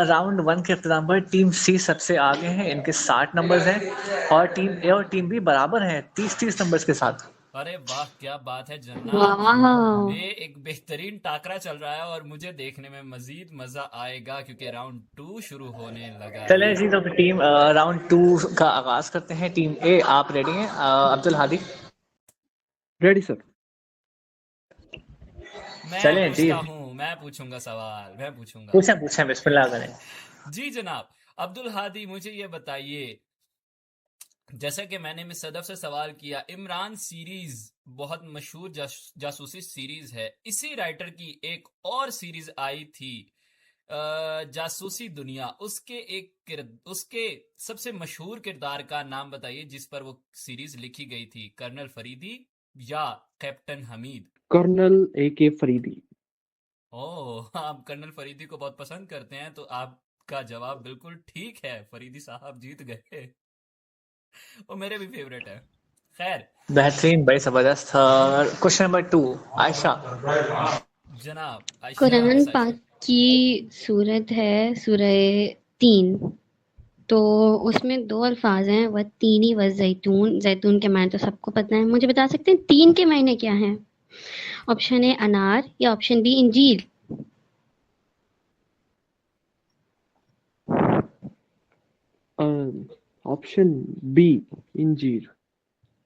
राउंड 1 के इख्तिताम पर टीम सी सबसे आगे है, इनके 60 नंबर्स हैं और टीम ए और टीम बी बराबर हैं 30-30 नंबर्स के साथ। अरे वाह, क्या बात है जनाब। वाह। ये एक बेहतरीन टाकरा चल रहा है और मुझे देखने में मजीद मजा आएगा क्योंकि राउंड 2 शुरू होने लगा चलें है। जी, तो टीम राउंड 2 का आगाज करते हैं। टीम ए, आप रेडी हैं? Abdul Hadi ready sir. चलें जी, मैं पूछूंगा सवाल, मैं पूछूंगा। पूछें बिस्मिल्लाह करें। जी जनाब। अब्दुल हादी, मुझे ये बताइए, जैसा कि मैंने मिस सदफ से सवाल किया, इमरान सीरीज बहुत मशहूर जासूसी सीरीज है। इसी राइटर की एक और सीरीज आई थी जासूसी दुनिया। उसके सबसे मशहूर किरदार का नाम बताइए जिस पर वो सीरीज लिखी गई थी। कर्नल फरीदी या captain Hamid? Colonel AK Faridi. Oh, आप कर्नल फरीदी को बहुत पसंद करते हैं, तो आपका जवाब बिल्कुल ठीक है। फरीदी साहब जीत गए। वो मेरे भी फेवरेट है। खैर, बेहतरीन भाई, जबरदस्त। Question number 2, Ayesha. जनाब आयशा। कुरान पाक की सूरत है सूरह 3, तो उसमें 2 अल्फाज हैं, वह तीनी व जैतून। जैतून के मायने तो सबको पता है, मुझे बता सकते हैं 3 के मायने क्या हैं? ऑप्शन ए अनार या ऑप्शन बी इंजील। ऑप्शन बी इंजीर।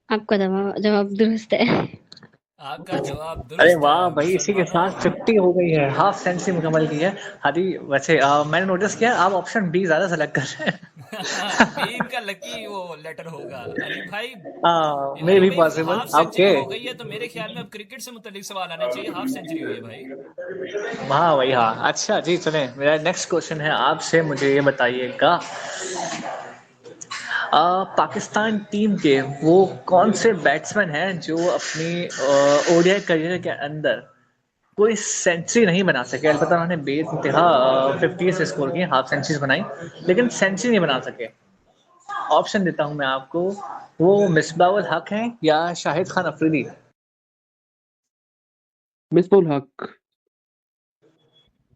आपका जवाब दुरुस्त है। आपका जवाब दुरुस्त अरे है। वाह भाई, इसी के साथ 50 हो गई है, हाफ सेंचुरी मुकम्मल की है हादी। वैसे मैंने नोटिस किया आप ऑप्शन बी ज्यादा सेलेक्ट कर रहे हैं। बी इनका लकी वो लेटर होगा। अली भाई, may be possible. Half century okay, हो गई है, तो मेरे ख्याल में अब क्रिकेट से मुतालिक सवाल आने चाहिए। हाफ सेंचुरी हुई है भाई। हाँ भाई हाँ। अच्छा जी, चलें, मेरा नेक्स्ट क्वेश्चन है आपसे। मुझे ये बताइएगा, पाकिस्तान टीम के वो कौन से बैट्समैन हैं जो अपनी ओडीआई करियर के अंदर कोई सेंचुरी नहीं बना सके? अलबत्ता उन्होंने बेइंतहा 50 स्कोर किए, हाफ सेंचुरी बनाई, लेकिन सेंचुरी नहीं बना सके। ऑप्शन देता हूं मैं आपको, वो मिसबाह-उल हक हैं या शाहिद खान अफरीदी? मिसबाह-उल हक।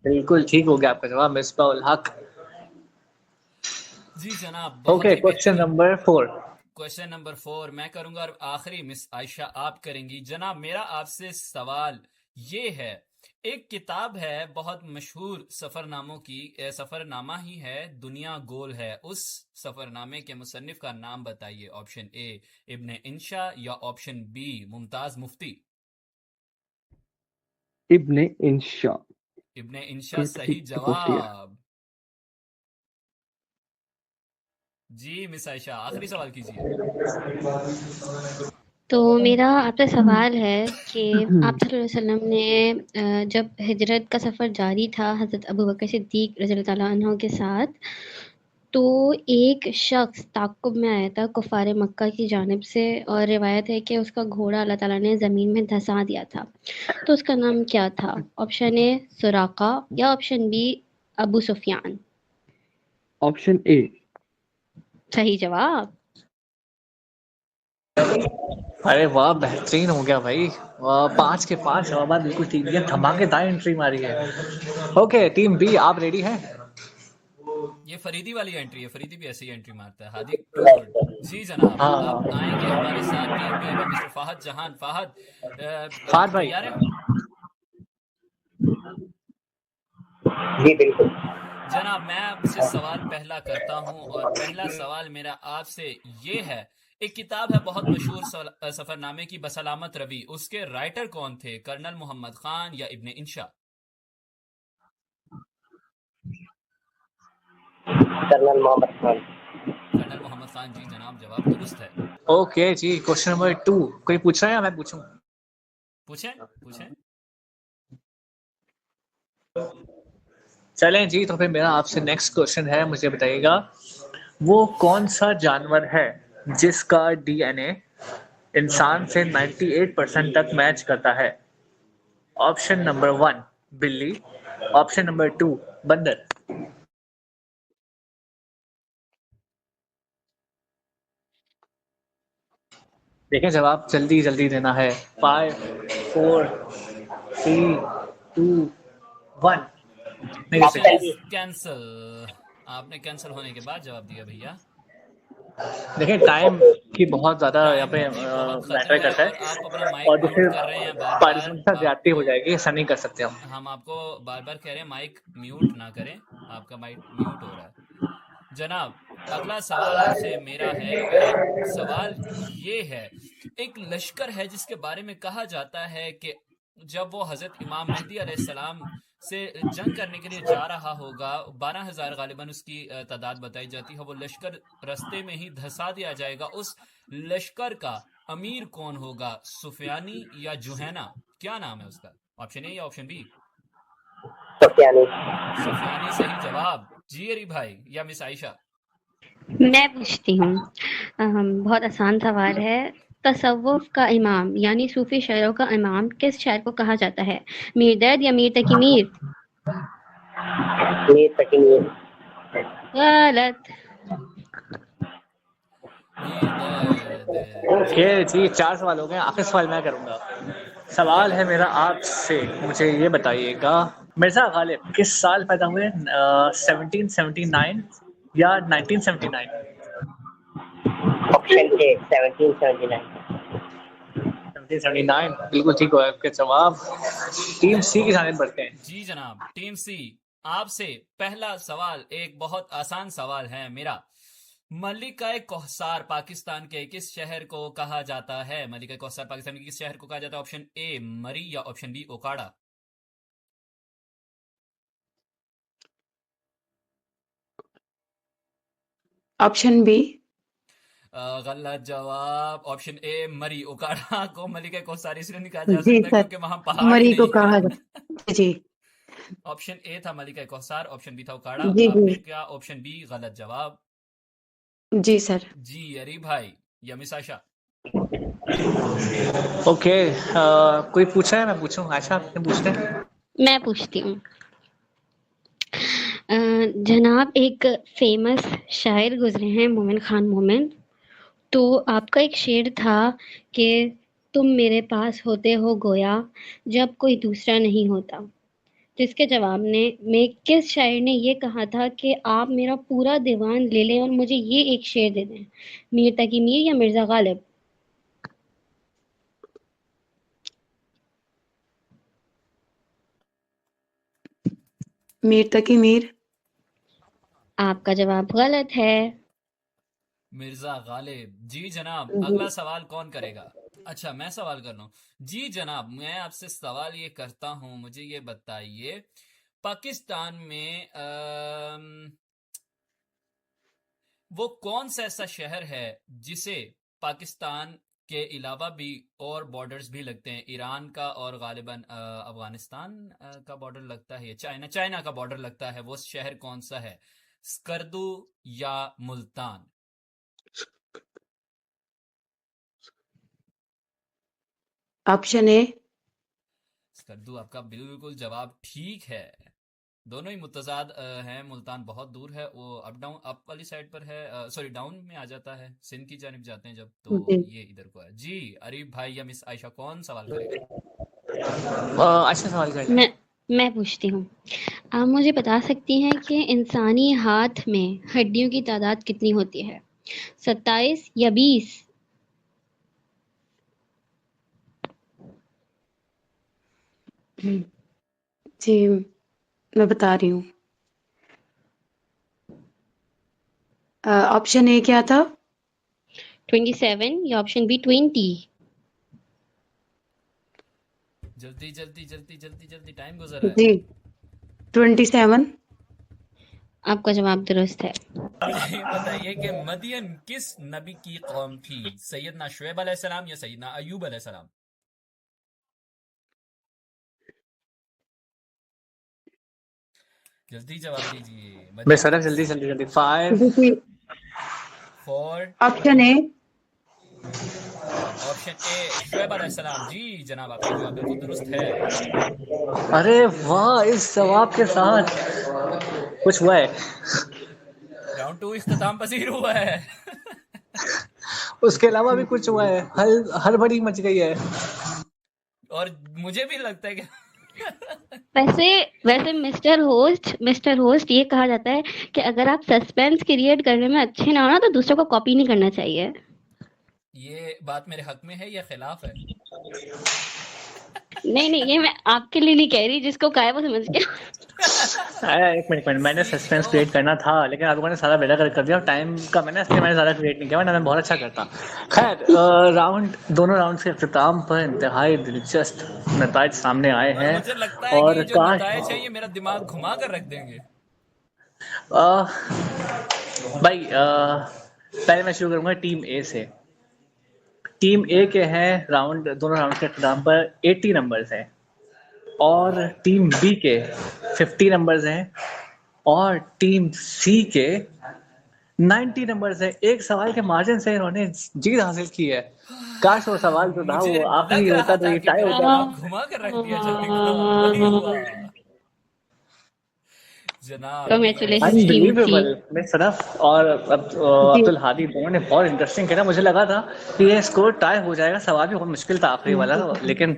बिल्कुल ठीक हो गया आपका जवाब, मिसबाह-उल हक। जी जनाब। Okay, question number 4। Question number 4 मैं करूंगा और आखिरी मिस आयशा आप करेंगी। जनाब, मेरा आपसे सवाल ये है, एक किताब है बहुत मशहूर सफरनामों की, सफरनामा ही है, दुनिया गोल है। उस सफरनामे के मुसन्निफ का नाम बताइए। ऑप्शन ए इब्ने इंशा या ऑप्शन बी मुमताज मुफ्ती? इब्ने इंशा। इब्ने इंशा सही जवाब। जी मिस आयशा, आखिरी सवाल कीजिए। तो मेरा आपसे सवाल है कि आप सल्लल्लाहु अलैहि वसल्लम ने जब हिजरत का सफ़र जारी था हज़रत अबू बकर सिद्दीक़ रज़ियल्लाहु ताला अन्हु के साथ, तो एक शख्स ताक़ुब में आया था कुफ़ार मक्का की जानिब से, और रिवायत है कि उसका घोड़ा अल्लाह ताला ने ज़मीन में धंसा दिया था। तो उसका नाम क्या था? ऑप्शन ए सुराका या option B Abu Sufyan? Option A. सही जवाब। अरे वाह, बेहतरीन हो गया भाई। 5 के 5 जवाब बिल्कुल ठीक है, धमाकेदार एंट्री मारी है। ओके, टीम बी, आप रेडी हैं? ये फरीदी वाली एंट्री है, फरीदी भी ऐसी एंट्री मारता है। Hadi to good. जी जनाब, आप आएंगे हमारे साथ टीम बी में मिस्टर फाहद जहान। फाहद भाई, तैयार है? जी बिल्कुल। जनाब मैं आपसे सवाल पहला करता हूं और पहला सवाल मेरा आपसे ये है, एक किताब है बहुत मशहूर सफरनामे की बसलामत रवि, उसके राइटर कौन थे? कर्नल मोहम्मद खान या इब्ने इंशा? कर्नल मोहम्मद खान। कर्नल मोहम्मद खान, जी जनाब जवाब दुरुस्त है। ओके जी, क्वेश्चन नंबर 2 कोई पूछ रहा है या मैं पूछूं? पूछें पूछें। चलें जी, तो फिर मेरा आपसे नेक्स्ट क्वेश्चन है, मुझे बताइएगा वो कौन सा जानवर है जिसका डीएनए इंसान से 98% तक मैच करता है? ऑप्शन नंबर 1 बिल्ली, ऑप्शन नंबर 2 बंदर। देखें जवाब जल्दी जल्दी देना है। 5 4 3 2 1। कैंसल। आपने कैंसल होने के बाद जवाब दिया भैया। देखिए टाइम की बहुत ज्यादा यहाँ पे बहुत मैटर खतरा है करता और आप अपना है, माइक और म्यूट फिर कर रहे हैं बार पार्टिसिपेंट के बार। साथ ज्यादती हो जाएगी, ऐसा नहीं कर सकते हम आपको बार बार कह रहे हैं माइक म्यूट ना करें, आपका माइक म्यूट हो रहा है। जनाब अगला सवाल आपसे मेरा है और सवाल ये है, एक लश्कर है जिसके बारे में कहा जाता है कि जब वो हजरत इमाम मेहदी अलैहिस्सलाम से जंग करने के लिए जा रहा होगा, 12,000 गालिबन उसकी तादाद बताई जाती है, वो लश्कर रास्ते में ही धंसा दिया जाएगा। उस लश्कर का अमीर कौन होगा? सुफियानी या जुहैना? क्या नाम है उसका? ऑप्शन ए या ऑप्शन बी? सुफियानी। सुफियानी सही जवाब। जी अरी भाई या मिस आयशा? मैं पूछती हूँ। बहुत आसान सवाल है। तसव्वुफ का इमाम यानी सूफी शायरों का इमाम किस शायर को कहा जाता है? मीर दर्द या मीर तकी मीर? मीर तकी मीर। गलत। ओके जी, 4 सवाल हो गए, आखिरी सवाल मैं करूंगा। सवाल है मेरा आपसे, मुझे ये बताइएगा मिर्जा गालिब किस साल पैदा हुए? 1779 या 1979? Option A 1779। 1779 बिल्कुल ठीक हो आपके जवाब। टीम सी की जानिब बढ़ते हैं। जी जनाब, टीम सी आपसे पहला सवाल एक बहुत आसान सवाल है मेरा। मलिका कौसार पाकिस्तान के किस शहर को कहा जाता है? मलिका कौसार पाकिस्तान के किस शहर को कहा जाता है? ऑप्शन ए मरी या option B Okara? Option B. गलत जवाब। ऑप्शन ए मरी। ओकाड़ा को मलिका कौसार इसलिए नहीं कहा जा जी सकता सर, क्योंकि वहां पहाड़ ही मरी को नहीं कहा है। जाता जी। ऑप्शन ए था मलिका कौसार, ऑप्शन बी था ओकाड़ा। जी आपने जी क्या ऑप्शन बी गलत जवाब। जी सर। जी अरी भाई या मिस आशा? ओके, कोई पूछा है? मैं पूछूं? आशा आपने पूछते हैं। मैं पूछती हूँ। जनाब एक फेमस शायर गुजरे हैं, मोमिन खान मोमिन। तो आपका एक शेर था कि तुम मेरे पास होते हो गोया जब कोई दूसरा नहीं होता। जिसके जवाब में किस शायर ने ये कहा था कि आप मेरा पूरा दीवान ले लें और मुझे ये एक शेर दे दें? मीर तकी मीर या मिर्जा गालिब? मीर तकी मीर। आपका जवाब गलत है। मिर्जा गालिब। जी जनाब जी अगला सवाल कौन करेगा? अच्छा मैं सवाल कर रहा हूँ। जी जनाब मैं आपसे सवाल ये करता हूँ, मुझे ये बताइए पाकिस्तान में वो कौन सा ऐसा शहर है जिसे पाकिस्तान के अलावा भी और बॉर्डर्स भी लगते हैं? ईरान का और गालिबन अफगानिस्तान का बॉर्डर लगता है, चाइना का बॉर्डर लगता है, वो शहर कौन सा है? स्कर्दू या मुल्तान? Option A. स्कर्दू आपका बिल्कुल जवाब ठीक है। दोनों ही मुतजाद हैं। मुल्तान बहुत दूर है, वो अप डाउन अप वाली साइड पर है, सॉरी डाउन में आ जाता है, सिंध की जानिब जाते हैं जब, तो जी ये इधर को है। जी अरीब भाई या मिस आयशा कौन सवाल करेगा? अच्छा सवाल कर। मैं पूछती हूँ। आप मुझे बता सकती हैं कि इंसानी हाथ में हड्डियों की तादाद कितनी होती है? 27 या 20? जी मैं बता रही हूँ। ऑप्शन ए क्या था? 27 या ऑप्शन बी 20? जल्दी जल्दी जल्दी जल्दी जल्दी, टाइम गुजर रहा है। जी 27। आपका जवाब दुरुस्त है। ये बताइए कि मदियन किस नबी की कौम थी? सैयदना शुएब अलैहिस्सलाम या सैयदना अय्यूब अलैहिस्सलाम? जल्दी जवाब दीजिए। मैं सर जल्दी जल्दी जल्दी 5 4 ऑप्शन ए। ऑप्शन ए शुएब अलैहिस्सलाम। जी जनाब, आपका जवाब बिल्कुल दुरुस्त है। अरे वाह, इस जवाब के साथ कुछ हुआ है। राउंड 2 इख्तिताम पसीर हुआ है। उसके अलावा भी कुछ हुआ है, हड़बड़ी मच गई है। और मुझे भी लगता है कि वैसे मिस्टर होस्ट ये कहा जाता है कि अगर आप सस्पेंस क्रिएट करने में अच्छे ना हो ना तो दूसरों को कॉपी नहीं करना चाहिए। ये बात मेरे हक में है या खिलाफ है? नहीं, ये मैं आपके लिए नहीं कह रही, जिसको कहा है वो समझ गया। एक मिनट मैंने सस्पेंस क्रिएट करना था, लेकिन आप लोगों ने सारा बेड़ा कर दिया। टाइम का मैंने सारा क्रिएट नहीं किया, वरना मैं बहुत अच्छा करता। खैर, दोनों राउंड के इख्तिताम पर इंतहाई दिलचस्प नताइज सामने आए हैं। मुझे लगता है और कि जो नताइज है ये मेरा दिमाग घुमा कर रख देंगे। भाई पहले मैं शुरू करूंगा टीम ए से। टीम ए के हैं दोनों राउंड के इख्तिताम पर 80 नंबर्स हैं, और टीम बी के 50 नंबर्स हैं, और टीम सी के 90 नंबर्स हैं। एक सवाल के मार्जिन से इन्होंने जीत हासिल की है। काश वो सवाल जो था वो आखिरी होता तो ये टाई होता। घुमा कर रख दिया जल्दी। अनबिलीवेबल। मैं सनफ और अब्दुल हादी दोनों ने बहुत इंटरेस्टिंग खेला। मुझे लगा था कि ये स्कोर टाई हो जाएगा, सवाल भी बहुत मुश्किल था आखिरी वाला, लेकिन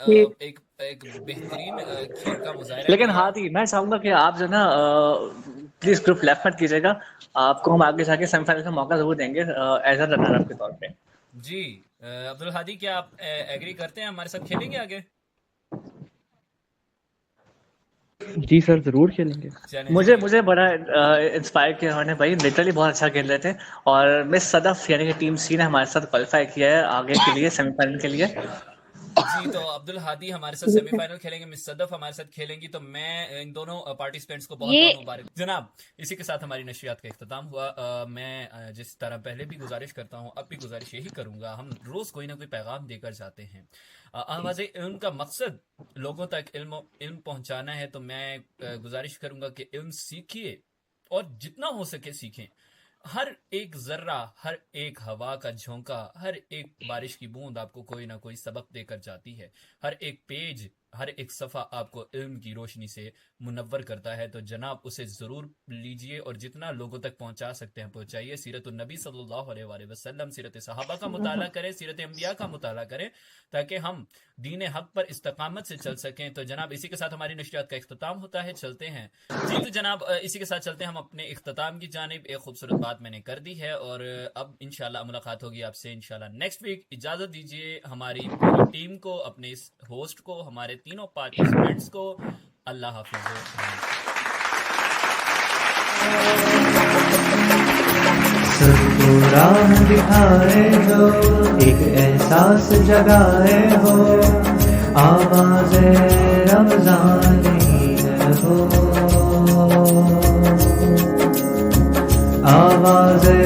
एक बेहतरीन खेल का मुजाहिरा। लेकिन हादी, मैं चाहूंगा कि आप जो ना प्लीज ग्रुप लेफ्ट मत कीजिएगा। आपको हम आगे जाके सेमीफाइनल का मौका जरूर देंगे एज अ रनर अप के तौर पे। जी अब्दुल हादी, क्या आप एग्री करते हैं हमारे साथ खेलेंगे आगे? जी सर, जरूर खेलेंगे। मुझे बड़ा इंस्पायर किया उन्होंने भाई, लिटरली बहुत अच्छा खेल रहे थे। और मिस सदफ यानी कि टीम सी ने हमारे साथ क्वालिफाई किया है आगे के लिए, सेमीफाइनल के लिए। जी, तो अब्दुल हादी हमारे साथ सेमीफाइनल खेलेंगे, मिस सदफ हमारे साथ खेलेंगी। तो मैं इन दोनों पार्टिसिपेंट्स को बहुत बहुत मुबारक। जनाब, इसी के साथ हमारी नशरियात का इख्तिताम हुआ। मैं जिस तरह पहले भी गुजारिश करता हूँ, अब भी गुजारिश यही करूंगा। हम रोज कोई ना कोई पैगाम देकर जाते हैं। आवाज़ इल्म का मकसद लोगों तक इल्म पहुंचाना है। तो मैं गुजारिश करूंगा कि इल्म सीखिए और जितना हो सके सीखें। हर एक जर्रा, हर एक हवा का झोंका, हर एक बारिश की बूंद आपको कोई ना कोई सबक देकर जाती है। हर एक पेज, हर एक सफ़ा आपको इल्म की रोशनी से मुनव्वर करता है। तो जनाब उसे ज़रूर लीजिए और जितना लोगों तक पहुंचा सकते हैं पहुंचाइए। सीरत नबी सल्लल्लाहु अलैहि वसल्लम, सीरत सहाबा का मुताला करें, सीरत अंबिया का मुताला करें, ताकि हम दीन हक पर इस्तकामत से चल सकें। तो जनाब इसी के साथ हमारी नशरियात का इख्तिताम होता है। चलते हैं जी, तो जनाब इसी के साथ चलते हैं हम अपने इख्तिताम की जानिब। एक खूबसूरत बात मैंने कर दी है और अब इंशाल्लाह मुलाकात होगी आपसे इंशाल्लाह नेक्स्ट वीक। इजाज़त दीजिए हमारी पूरी टीम को, अपने इस होस्ट को, हमारे तीनों पार्टिसिपेंट्स को। अल्लाह हाफिज़। सबको राह दिखाए जो एक एहसास जगाए हो, आवाज़े रमज़ानी हो, आवाज़े